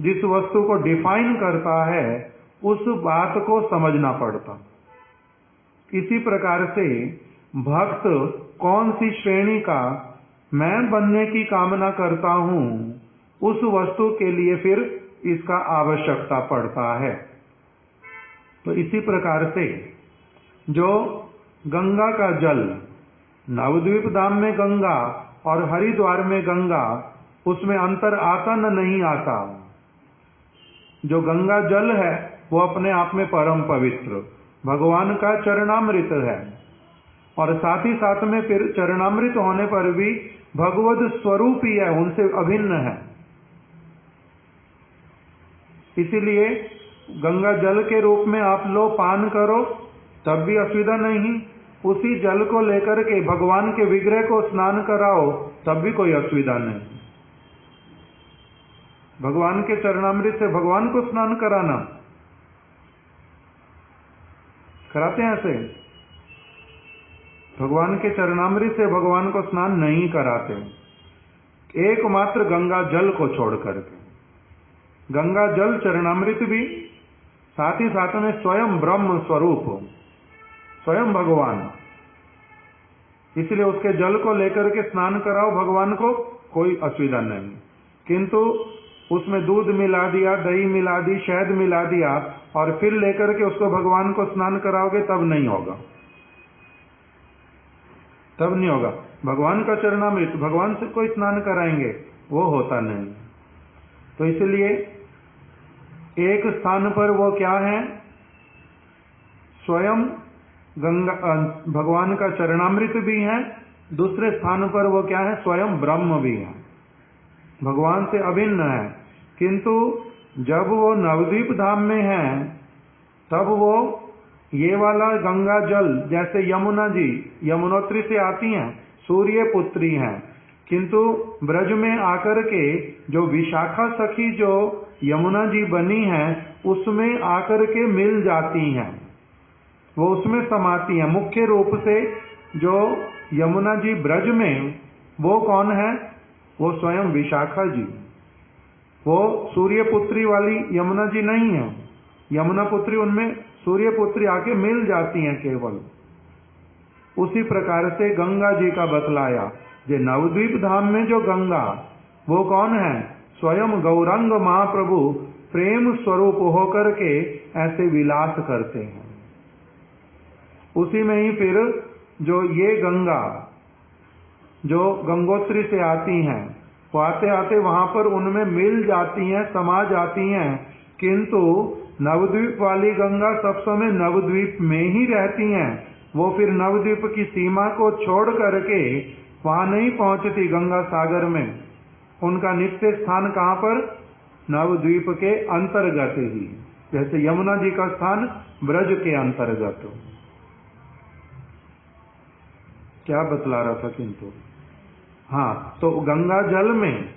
जिस वस्तु को डिफाइन करता है उस बात को समझना पड़ता। इसी प्रकार से भक्त कौन सी श्रेणी का मैं बनने की कामना करता हूँ, उस वस्तु के लिए फिर इसका आवश्यकता पड़ता है। तो इसी प्रकार से जो गंगा का जल, नवद्वीप धाम में गंगा और हरिद्वार में गंगा, उसमें अंतर आता न नहीं आता। जो गंगा जल है वो अपने आप में परम पवित्र भगवान का चरणामृत है, और साथ ही साथ में फिर चरणामृत होने पर भी भगवद स्वरूप ही है, उनसे अभिन्न है। इसीलिए गंगा जल के रूप में आप लो, पान करो, तब भी असुविधा नहीं। उसी जल को लेकर के भगवान के विग्रह को स्नान कराओ, तब भी कोई असुविधा नहीं। भगवान के चरणामृत से भगवान को स्नान कराना, कराते हैं ऐसे? भगवान के चरणामृत से भगवान को स्नान नहीं कराते, एकमात्र गंगा जल को छोड़ करके। गंगा जल चरणामृत भी, साथ ही साथ में स्वयं ब्रह्म स्वरूप, स्वयं भगवान, इसलिए उसके जल को लेकर के स्नान कराओ भगवान को, कोई असुविधा नहीं। किंतु उसमें दूध मिला दिया, दही मिला दी, शहद मिला दिया और फिर लेकर के उसको भगवान को स्नान कराओगे, तब नहीं होगा, तब नहीं होगा। भगवान का चरणामृत, भगवान से कोई स्नान कराएंगे, वो होता नहीं। तो इसलिए एक स्थान पर वो क्या है, स्वयं गंगा भगवान का चरणामृत भी है, दूसरे स्थान पर वो क्या है, स्वयं ब्रह्म भी है, भगवान से अभिन्न है। किंतु जब वो नवद्वीप धाम में है, तब वो ये वाला गंगा जल, जैसे यमुना जी यमुनोत्री से आती हैं, सूर्य पुत्री हैं, किंतु ब्रज में आकर के जो विशाखा सखी जो यमुना जी बनी है, उसमें आकर के मिल जाती हैं, वो उसमें समाती हैं। मुख्य रूप से जो यमुना जी ब्रज में, वो कौन है, वो स्वयं विशाखा जी, वो सूर्य पुत्री वाली यमुना जी नहीं है। यमुना पुत्री, उनमें सूर्य पुत्री आके मिल जाती हैं केवल। उसी प्रकार से गंगा जी का बतलाया, जो नवद्वीप धाम में जो गंगा, वो कौन है, स्वयं गौरांग महाप्रभु प्रेम स्वरूप होकर के ऐसे विलास करते हैं। उसी में ही फिर जो ये गंगा जो गंगोत्री से आती हैं, वो आते आते वहां पर उनमें मिल जाती हैं, समा जाती हैं। किंतु नवद्वीप वाली गंगा सब समय नवद्वीप में ही रहती हैं, वो फिर नवद्वीप की सीमा को छोड़ करके वहां नहीं पहुंचती गंगा सागर में। उनका नित्य स्थान कहां पर, नवद्वीप के अंतर्गत ही, जैसे यमुना जी का स्थान ब्रज के अंतर्गत। क्या बतला रहा था, किंतु हाँ, तो गंगा जल में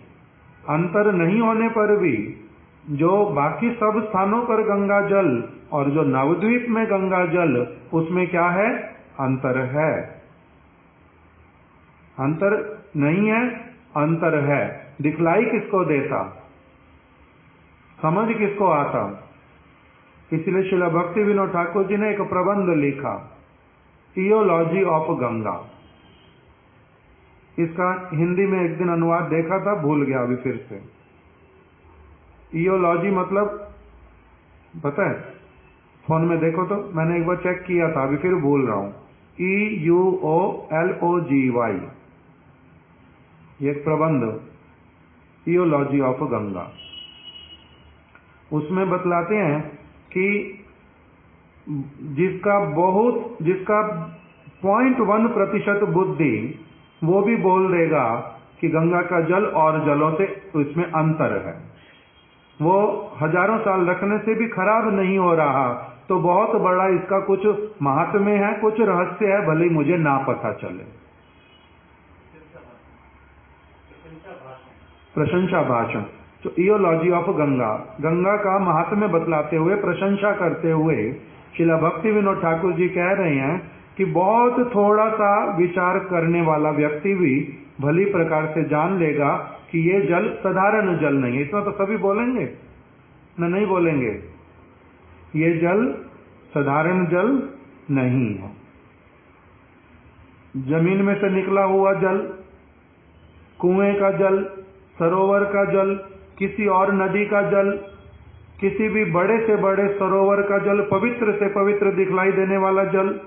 अंतर नहीं होने पर भी जो बाकी सब स्थानों पर गंगा जल और जो नवद्वीप में गंगा जल, उसमें क्या है, अंतर है। अंतर नहीं है, अंतर है। दिखलाई किसको देता, समझ किसको आता। इसलिए श्रील भक्ति विनोद ठाकुर जी ने एक प्रबंध लिखा, थियोलॉजी ऑफ गंगा। इसका हिंदी में एक दिन अनुवाद देखा था, भूल गया अभी फिर से। थियोलॉजी मतलब पता है, फोन में देखो तो, मैंने एक बार चेक किया था, अभी फिर भूल रहा हूं। EUOLOGY, ये एक प्रबंध, थियोलॉजी ऑफ गंगा। उसमें बतलाते हैं कि जिसका 0.1% बुद्धि, वो भी बोल देगा कि गंगा का जल और जलों से इसमें अंतर है। वो हजारों साल रखने से भी खराब नहीं हो रहा, तो बहुत बड़ा इसका कुछ महात्म्य है, कुछ रहस्य है, भले मुझे ना पता चले। प्रशंसा भाषण, तो थियोलॉजी ऑफ गंगा, गंगा का महात्म्य बतलाते हुए, प्रशंसा करते हुए श्रील भक्ति विनोद ठाकुर जी कह रहे हैं कि बहुत थोड़ा सा विचार करने वाला व्यक्ति भी भली प्रकार से जान लेगा कि ये जल साधारण जल नहीं है। इसमें तो सभी बोलेंगे न, नहीं बोलेंगे, ये जल साधारण जल नहीं है। जमीन में से निकला हुआ जल, कुएं का जल, सरोवर का जल, किसी और नदी का जल, किसी भी बड़े से बड़े सरोवर का जल, पवित्र से पवित्र दिखलाई देने वाला जल,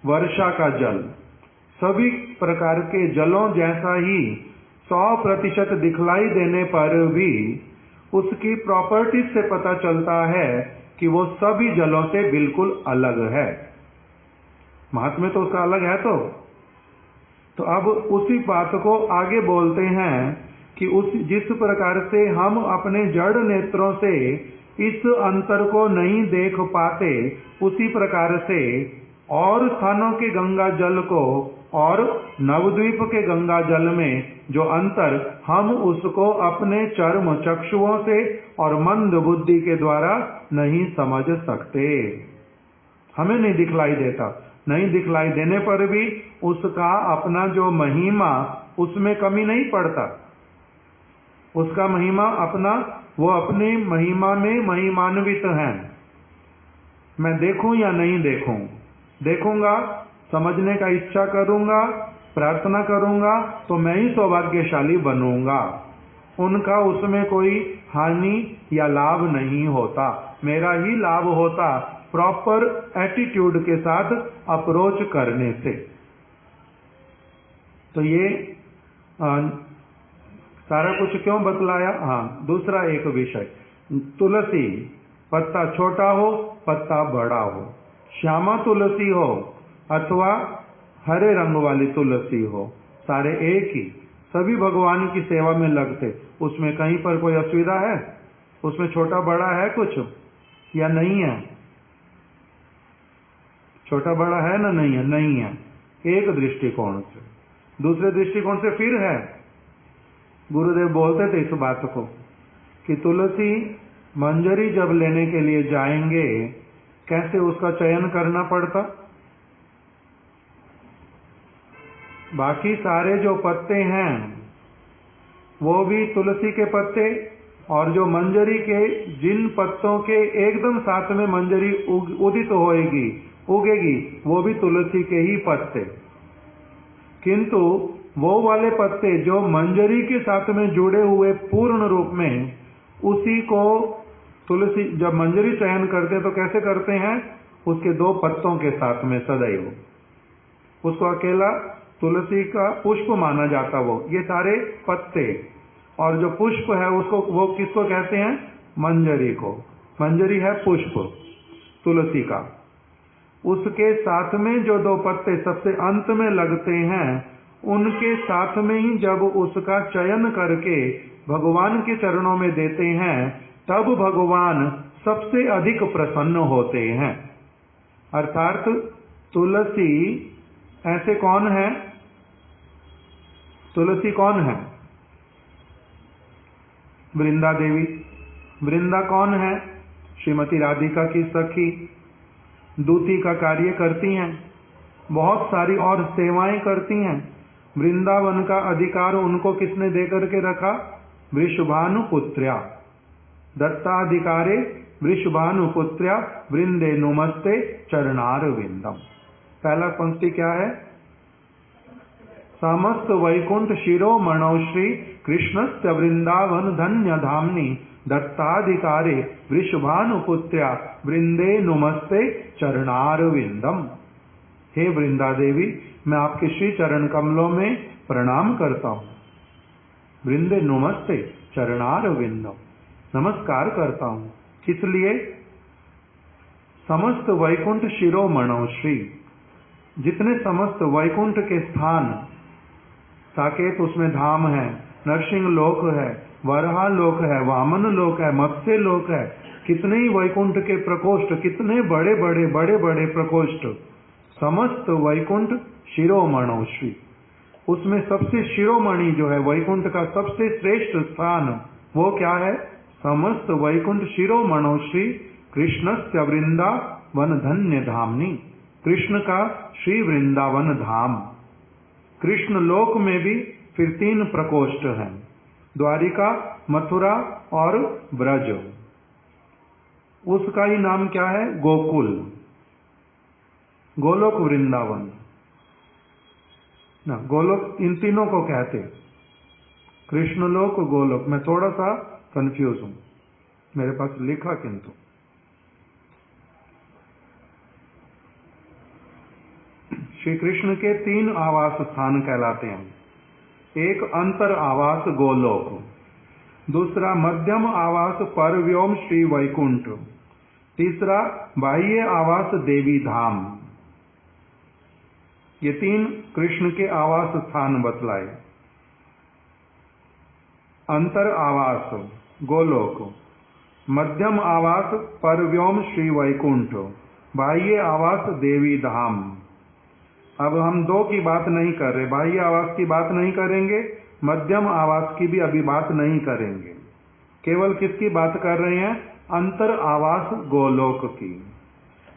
वर्षा का जल, सभी प्रकार के जलों जैसा ही 100% दिखलाई देने पर भी उसकी प्रॉपर्टीज से पता चलता है कि वो सभी जलों से बिल्कुल अलग है। महात्म्य तो उसका अलग है। तो अब उसी बात को आगे बोलते हैं कि जिस प्रकार से हम अपने जड़ नेत्रों से इस अंतर को नहीं देख पाते, उसी प्रकार से और स्थानों के गंगा जल को और नवद्वीप के गंगा जल में जो अंतर, हम उसको अपने चर्म चक्षुओं से और मंद बुद्धि के द्वारा नहीं समझ सकते। हमें नहीं दिखलाई देता। नहीं दिखलाई देने पर भी उसका अपना जो महिमा, उसमें कमी नहीं पड़ता। उसका महिमा अपना, वो अपनी महिमा में महिमान्वित है। मैं देखूं या नहीं देखूं, देखूंगा, समझने का इच्छा करूंगा, प्रार्थना करूंगा, तो मैं ही सौभाग्यशाली बनूंगा। उनका उसमें कोई हानि या लाभ नहीं होता, मेरा ही लाभ होता, प्रॉपर एटीट्यूड के साथ अप्रोच करने से। तो ये सारा कुछ क्यों बतलाया? हाँ, दूसरा एक विषय, तुलसी पत्ता छोटा हो पत्ता बड़ा हो, श्यामा तुलसी हो अथवा हरे रंग वाली तुलसी हो, सारे एक ही, सभी भगवान की सेवा में लगते। उसमें कहीं पर कोई असुविधा है? उसमें छोटा बड़ा है कुछ या नहीं है? छोटा बड़ा है ना? नहीं है, नहीं है, एक दृष्टिकोण से। दूसरे दृष्टिकोण से फिर है। गुरुदेव बोलते थे इस बात को कि तुलसी मंजरी जब लेने के लिए जाएंगे, कैसे उसका चयन करना पड़ता? बाकी सारे जो पत्ते हैं वो भी तुलसी के पत्ते, और जो मंजरी के जिन पत्तों के एकदम साथ में मंजरी उदित होएगी, उगेगी, वो भी तुलसी के ही पत्ते। किंतु वो वाले पत्ते जो मंजरी के साथ में जुड़े हुए पूर्ण रूप में, उसी को तुलसी जब मंजरी चयन करते हैं तो कैसे करते हैं? उसके दो पत्तों के साथ में सदैव, उसको अकेला तुलसी का पुष्प माना जाता। वो ये सारे पत्ते और जो पुष्प है उसको, वो किसको कहते हैं? मंजरी को। मंजरी है पुष्प तुलसी का। उसके साथ में जो दो पत्ते सबसे अंत में लगते हैं, उनके साथ में ही जब उसका चयन करके भगवान के चरणों में देते हैं, तब भगवान सबसे अधिक प्रसन्न होते हैं। अर्थात तुलसी ऐसे कौन है? तुलसी कौन है? वृंदा देवी। वृंदा कौन है? श्रीमती राधिका की सखी, दूती का कार्य करती हैं, बहुत सारी और सेवाएं करती हैं। वृंदावन का अधिकार उनको किसने देकर के रखा? वृषभानुपुत्र्या दत्ताधिकारे वृषभानुपुत्र्या वृंदे नुमस्ते चरणार विंदम। पहला पंक्ति क्या है? समस्त वैकुंठ शिरोमणौ श्री कृष्णस्य वृंदावन धन्य धामनि दत्ताधिकारे वृषभानुपुत्र्या वृंदे नुमस्ते चरणार विंदम। हे वृंदा देवी, मैं आपके श्री चरण कमलों में प्रणाम करता हूँ। वृंदे नुमस्ते चरणार विंदम, नमस्कार करता हूँ। किस लिए? समस्त वैकुंठ शिरोमणौ श्री, जितने समस्त वैकुंठ के स्थान, साकेत उसमें धाम है, नरसिंह लोक है, वरहा लोक है, वामन लोक है, मत्स्य लोक है, कितने ही वैकुंठ के प्रकोष्ठ, कितने बड़े बड़े बड़े बड़े प्रकोष्ठ, समस्त वैकुंठ शिरोमणौ श्री। उसमें सबसे शिरोमणि जो है, वैकुंठ का सबसे श्रेष्ठ स्थान, वो क्या है? समस्त वैकुंठ शिरोमणौ श्री कृष्णस्य वृंदावन धन्य धामनि। कृष्ण का श्री वृंदावन धाम। कृष्ण लोक में भी फिर 3 प्रकोष्ठ हैं, द्वारिका, मथुरा और ब्रज। उसका ही नाम क्या है? गोकुल, गोलोक वृंदावन ना, गोलोक इन तीनों को कहते, कृष्णलोक, गोलोक। मैं थोड़ा सा कंफ्यूज हूं, मेरे पास लिखा किंतु श्री कृष्ण के 3 आवास स्थान कहलाते हैं। एक अंतर आवास गोलोक, दूसरा मध्यम आवास परव्योम श्री वैकुंठ, तीसरा बाह्य आवास देवी धाम। ये 3 कृष्ण के आवास स्थान बतलाए। अंतर आवास गोलोक, मध्यम आवास परव्योम श्री वैकुंठ, बाह्य आवास देवी धाम। अब हम दो की बात नहीं कर रहे, बाह्य आवास की बात नहीं करेंगे, मध्यम आवास की भी अभी बात नहीं करेंगे, केवल किसकी बात कर रहे हैं? अंतर आवास गोलोक की।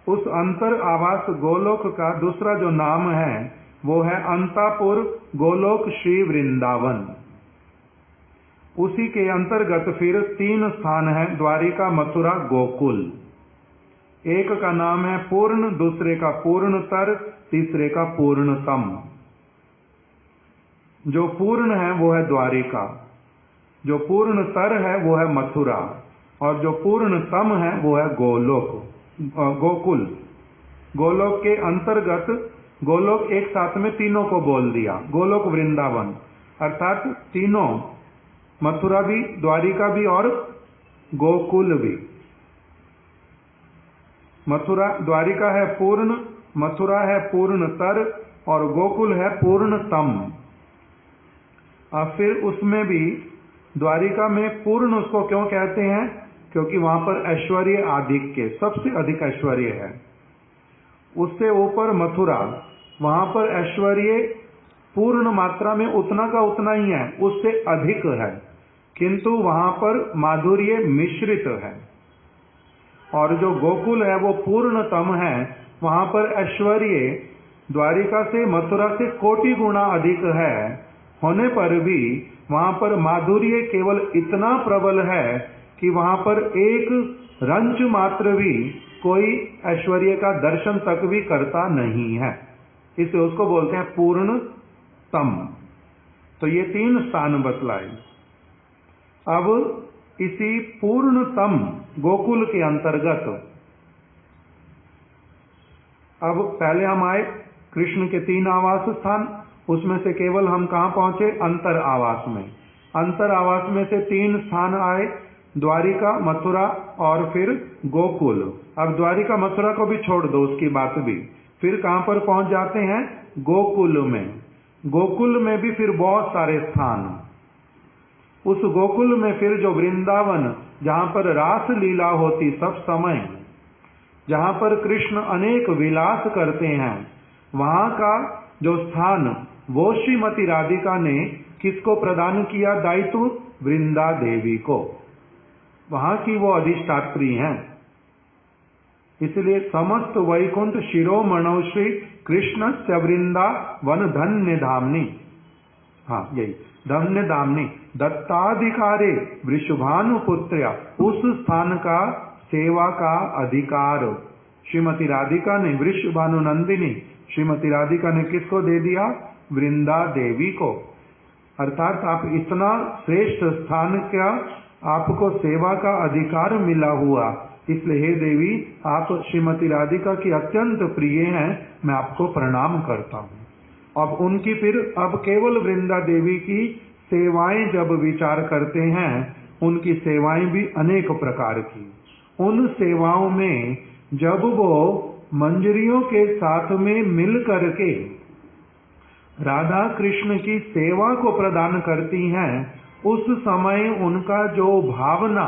उस अंतर आवास गोलोक का दूसरा जो नाम है वो है अंतापुर गोलोक श्री वृंदावन। उसी के अंतर्गत फिर 3 स्थान है, द्वारिका, मथुरा, गोकुल। एक का नाम है पूर्ण, दूसरे का पूर्णतर, तीसरे का पूर्णतम। जो पूर्ण है वो है द्वारिका, जो पूर्णतर है वो है मथुरा, और जो पूर्णतम है वो है गोकुल। गोलोक के अंतर्गत, गोलोक एक साथ में तीनों को बोल दिया, गोलोक वृंदावन, अर्थात तीनों, मथुरा भी, द्वारिका भी और गोकुल भी। मथुरा, द्वारिका है पूर्ण, मथुरा है पूर्णतर और गोकुल है पूर्णतम। अब फिर उसमें भी द्वारिका में पूर्ण उसको क्यों कहते हैं? क्योंकि वहां पर ऐश्वर्य आधिक्य, सबसे अधिक ऐश्वर्य है। उससे ऊपर मथुरा, वहां पर ऐश्वर्य पूर्ण मात्रा में उतना का उतना ही है, उससे अधिक है, किंतु वहां पर माधुर्य मिश्रित है। और जो गोकुल है वो पूर्णतम है, वहां पर ऐश्वर्य द्वारिका से, मथुरा से कोटि गुना अधिक है, होने पर भी वहां पर माधुर्य केवल इतना प्रबल है कि वहां पर एक रंच मात्र भी कोई ऐश्वर्य का दर्शन तक भी करता नहीं है, इसलिए उसको बोलते हैं पूर्णतम। तो ये 3 स्थान बतलाए। अब इसी पूर्णतम गोकुल के अंतर्गत, अब पहले हम आए कृष्ण के 3 आवास स्थान, उसमें से केवल हम कहां पहुंचे? अंतर आवास में। अंतर आवास में से 3 स्थान आए, द्वारिका, मथुरा और फिर गोकुल। अब द्वारिका मथुरा को भी छोड़ दो, उसकी बात भी, फिर कहां पर पहुंच जाते हैं? गोकुल में। गोकुल में भी फिर बहुत सारे स्थान। उस गोकुल में फिर जो वृंदावन, जहां पर रास लीला होती सब समय, जहां पर कृष्ण अनेक विलास करते हैं, वहां का जो स्थान वो श्रीमती राधिका ने किसको प्रदान किया दायित्व? वृंदा देवी को। वहां की वो अधिष्ठात्री हैं। इसलिए समस्त वैकुंठ शिरोमणौ श्री कृष्ण से वृंदावन धन्य धामनी, हाँ यही धन्य धामनी दत्ताधिकारे वृषभानुपुत्र्या, उस स्थान का सेवा का अधिकार श्रीमती राधिका ने, वृषभानु नंदिनी श्रीमती राधिका ने किसको दे दिया? वृंदा देवी को। अर्थात आप इतना श्रेष्ठ स्थान का आपको सेवा का अधिकार मिला हुआ, इसलिए हे देवी आप श्रीमती राधिका की अत्यंत प्रिय हैं, मैं आपको प्रणाम करता हूँ। अब उनकी फिर, अब केवल वृंदा देवी की सेवाएं जब विचार करते हैं, उनकी सेवाएं भी अनेक प्रकार की। उन सेवाओं में जब वो मंजरियों के साथ में मिल करके राधा कृष्ण की सेवा को प्रदान करती हैं, उस समय उनका जो भावना,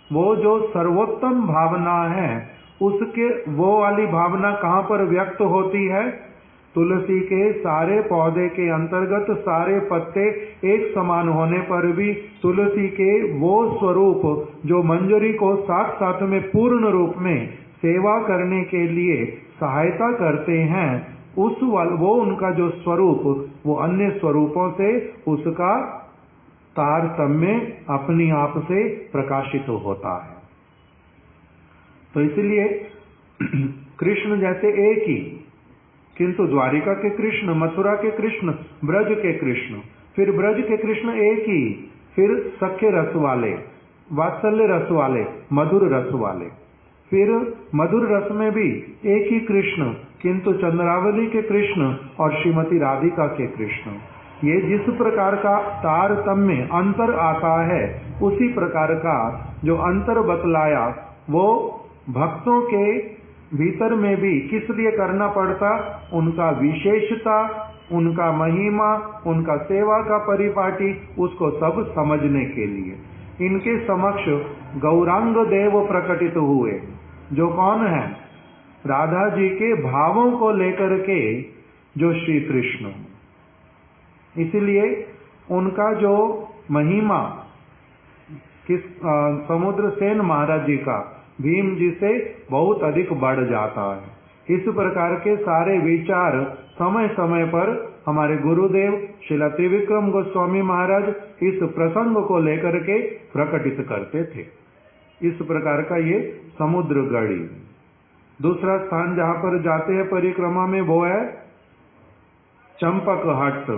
वो जो सर्वोत्तम भावना है, उसके वो वाली भावना कहाँ पर व्यक्त होती है? तुलसी के सारे पौधे के अंतर्गत सारे पत्ते एक समान होने पर भी तुलसी के वो स्वरूप जो मंजरी को साथ साथ में पूर्ण रूप में सेवा करने के लिए सहायता करते हैं, वो उनका जो स्वरूप, वो अन्य स्वरूपों से उसका तारतम्य अपनी आप से प्रकाशित होता है। तो इसलिए कृष्ण जैसे एक ही, किंतु द्वारिका के कृष्ण, मथुरा के कृष्ण, ब्रज के कृष्ण, फिर ब्रज के कृष्ण एक ही, फिर सख्य रस वाले, वात्सल्य रस वाले, मधुर रस वाले, फिर मधुर रस में भी एक ही कृष्ण, किंतु चंद्रावली के कृष्ण और श्रीमती राधिका के कृष्ण। ये जिस प्रकार का तारतम्य अंतर आता है, उसी प्रकार का जो अंतर बतलाया, वो भक्तों के भीतर में भी किस लिए करना पड़ता? उनका विशेषता, उनका महिमा, उनका सेवा का परिपाटी, उसको सब समझने के लिए। इनके समक्ष गौरांग देव प्रकटित हुए। जो कौन है? राधा जी के भावों को लेकर के जो श्री कृष्ण। इसलिए उनका जो महिमा किस समुद्र सेन महाराज जी का भीम जी से बहुत अधिक बढ़ जाता है। इस प्रकार के सारे विचार समय समय पर हमारे गुरुदेव श्रील त्रिविक्रम गोस्वामी महाराज इस प्रसंग को लेकर के प्रकटित करते थे। इस प्रकार का ये समुद्र गढ़ी। दूसरा स्थान जहां पर जाते हैं परिक्रमा में वो है चंपक हट।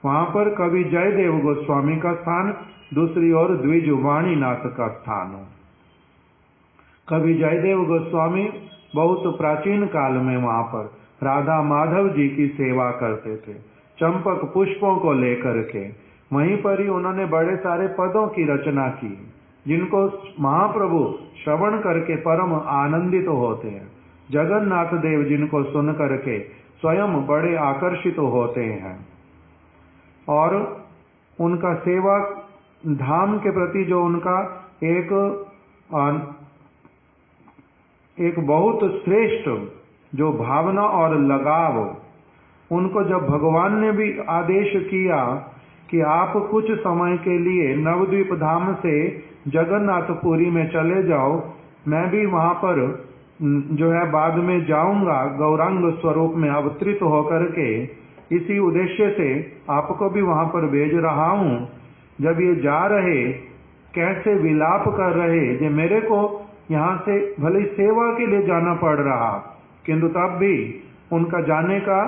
वहां पर कवि जयदेव गोस्वामी का स्थान, दूसरी ओर द्विज वाणीनाथ का स्थान। कवि जयदेव गोस्वामी बहुत प्राचीन काल में वहां पर राधा माधव जी की सेवा करते थे, चंपक पुष्पों को लेकर के। वहीं पर ही उन्होंने बड़े सारे पदों की रचना की, जिनको महाप्रभु श्रवण करके परम आनंदित होते हैं। जगन्नाथ देव जिनको सुन करके स्वयं बड़े आकर्षित होते हैं। और उनका सेवा धाम के प्रति जो उनका एक बहुत श्रेष्ठ जो भावना और लगाव, उनको जब भगवान ने भी आदेश किया कि आप कुछ समय के लिए नवद्वीप धाम से जगन्नाथपुरी में चले जाओ, मैं भी वहां पर जो है बाद में जाऊंगा गौरांग स्वरूप में अवतरित होकर के, इसी उद्देश्य से आपको भी वहां पर भेज रहा हूं। जब ये जा रहे कैसे विलाप कर रहे, जे मेरे को यहाँ से भले सेवा के लिए जाना पड़ रहा, किंतु तब भी उनका जाने का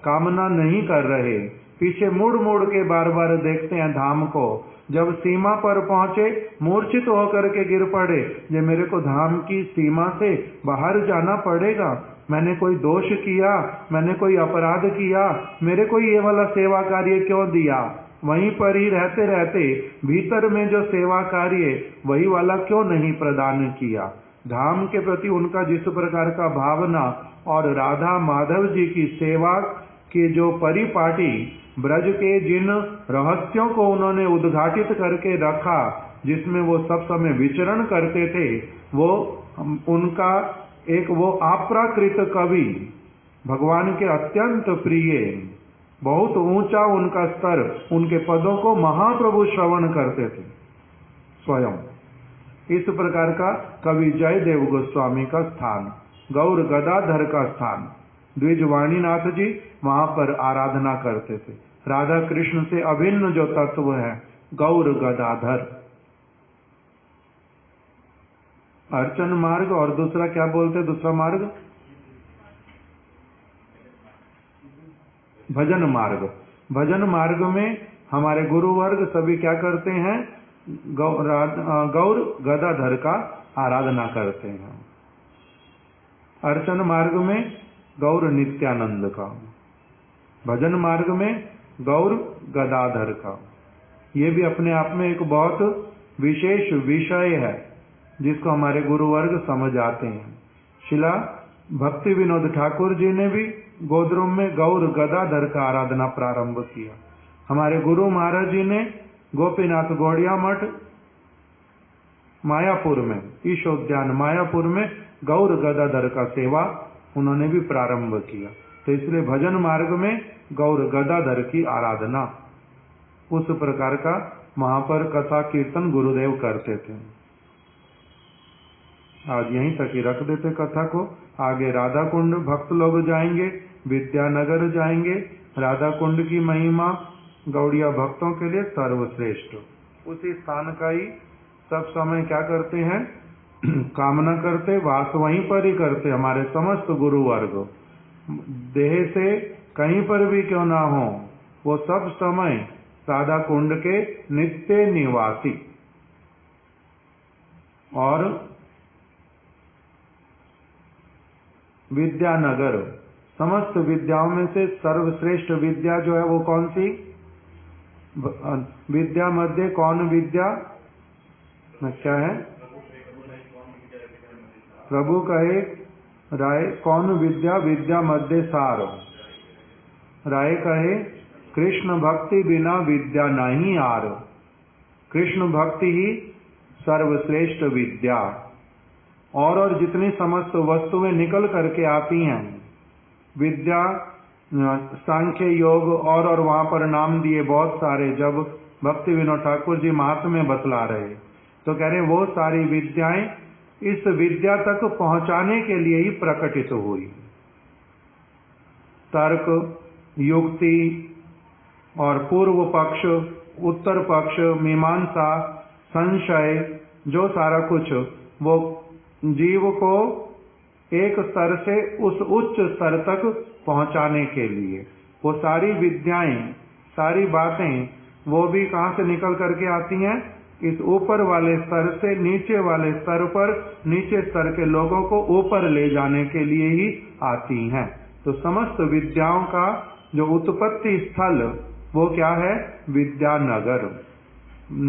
कामना नहीं कर रहे। पीछे मुड़ मुड़ के बार बार देखते हैं धाम को। जब सीमा पर पहुंचे मूर्छित होकर के गिर पड़े, जे मेरे को धाम की सीमा से बाहर जाना पड़ेगा, मैंने कोई दोष किया, मैंने कोई अपराध किया, मेरे को ये वाला सेवा कार्य क्यों दिया? वहीं पर ही रहते रहते भीतर में जो सेवा कार्य वही वाला क्यों नहीं प्रदान किया? धाम के प्रति उनका जिस प्रकार का भावना और राधा माधव जी की सेवा के जो परिपाटी, ब्रज के जिन रहस्यों को उन्होंने उद्घाटित करके रखा, जिसमें वो सब समय विचरण करते थे, वो उनका एक वो अप्राकृत कवि, भगवान के अत्यंत प्रिय, बहुत ऊंचा उनका स्तर, उनके पदों को महाप्रभु श्रवण करते थे स्वयं। इस प्रकार का कवि जयदेव गोस्वामी का स्थान, गौर गदाधर का स्थान, द्विजवाणीनाथ जी वहां पर आराधना करते थे। राधा कृष्ण से अभिन्न जो तत्व है गौर गदाधर। अर्चन मार्ग और दूसरा क्या बोलते, दूसरा मार्ग भजन मार्ग। भजन मार्ग में हमारे गुरु वर्ग सभी क्या करते हैं? गौर गदाधर का आराधना करते हैं। अर्चन मार्ग में गौर नित्यानंद का, भजन मार्ग में गौर गदाधर का। ये भी अपने आप में एक बहुत विशेष विषय है जिसको हमारे गुरु वर्ग समझ आते हैं। शिला भक्ति विनोद ठाकुर जी ने भी गोद्रुम में गौर गदाधर का आराधना प्रारंभ किया। हमारे गुरु महाराज जी ने गोपीनाथ गौड़िया मठ मायापुर में, ईशोद्यान मायापुर में गौर गदाधर का सेवा उन्होंने भी प्रारंभ किया। तो इसलिए भजन मार्ग में गौर गदाधर की आराधना, उस प्रकार का वहां पर कथा कीर्तन गुरुदेव करते थे। आज यहीं तक ही रख देते कथा को। आगे राधा कुंड भक्त लोग जाएंगे, विद्यानगर जाएंगे। राधा कुंड की महिमा गौड़िया भक्तों के लिए सर्वश्रेष्ठ। उसी स्थान का ही सब समय क्या करते हैं? कामना करते, वास वहीं पर ही करते। हमारे समस्त गुरु वर्ग देह से कहीं पर भी क्यों ना हो, वो सब समय राधा कुंड के नित्य निवासी। और विद्यानगर, समस्त विद्याओं में से सर्वश्रेष्ठ विद्या जो है वो कौन सी? विद्या मध्य कौन विद्या क्या है? प्रभु कहे राय कौन विद्या? विद्या मध्य सार। राय कहे कृष्ण भक्ति बिना विद्या नहीं आर। कृष्ण भक्ति ही सर्वश्रेष्ठ विद्या। और जितनी समस्त वस्तुएं निकल करके आती हैं, विद्या, सांख्य योग और वहां पर नाम दिए बहुत सारे। जब भक्ति विनोद ठाकुर जी महात्म्य बतला रहे तो कह रहे वो सारी विद्याएं इस विद्या तक पहुंचाने के लिए ही प्रकटित हुई। तर्क, युक्ति और पूर्व पक्ष, उत्तर पक्ष, मीमांसा, संशय, जो सारा कुछ वो जीव को एक स्तर से उस उच्च स्तर तक पहुंचाने के लिए, वो सारी विद्याएं, सारी बातें वो भी कहां से निकल करके आती हैं? इस ऊपर वाले स्तर से नीचे वाले स्तर पर, नीचे स्तर के लोगों को ऊपर ले जाने के लिए ही आती हैं। तो समस्त विद्याओं का जो उत्पत्ति स्थल वो क्या है? विद्यानगर,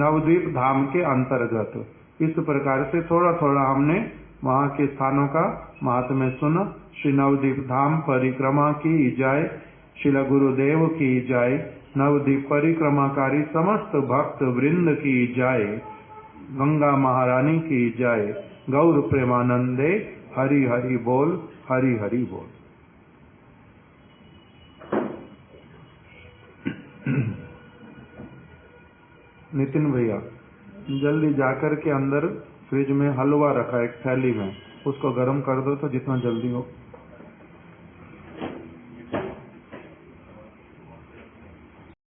नवद्वीप धाम के अंतर्गत। इस प्रकार से थोड़ा थोड़ा हमने वहां के स्थानों का महात्म्य सुना। श्री नवद्वीप धाम परिक्रमा की जय, श्रील गुरुदेव की जय, नवद्वीप परिक्रमाकारी समस्त भक्त वृंद की जय, गंगा महारानी की जय, गौर प्रेमानंदे, हरि हरि बोल, हरि हरि बोल। नितिन भैया जल्दी जाकर के अंदर फ्रिज में हलवा रखा है एक थैली में, उसको गर्म कर दो तो जितना जल्दी हो।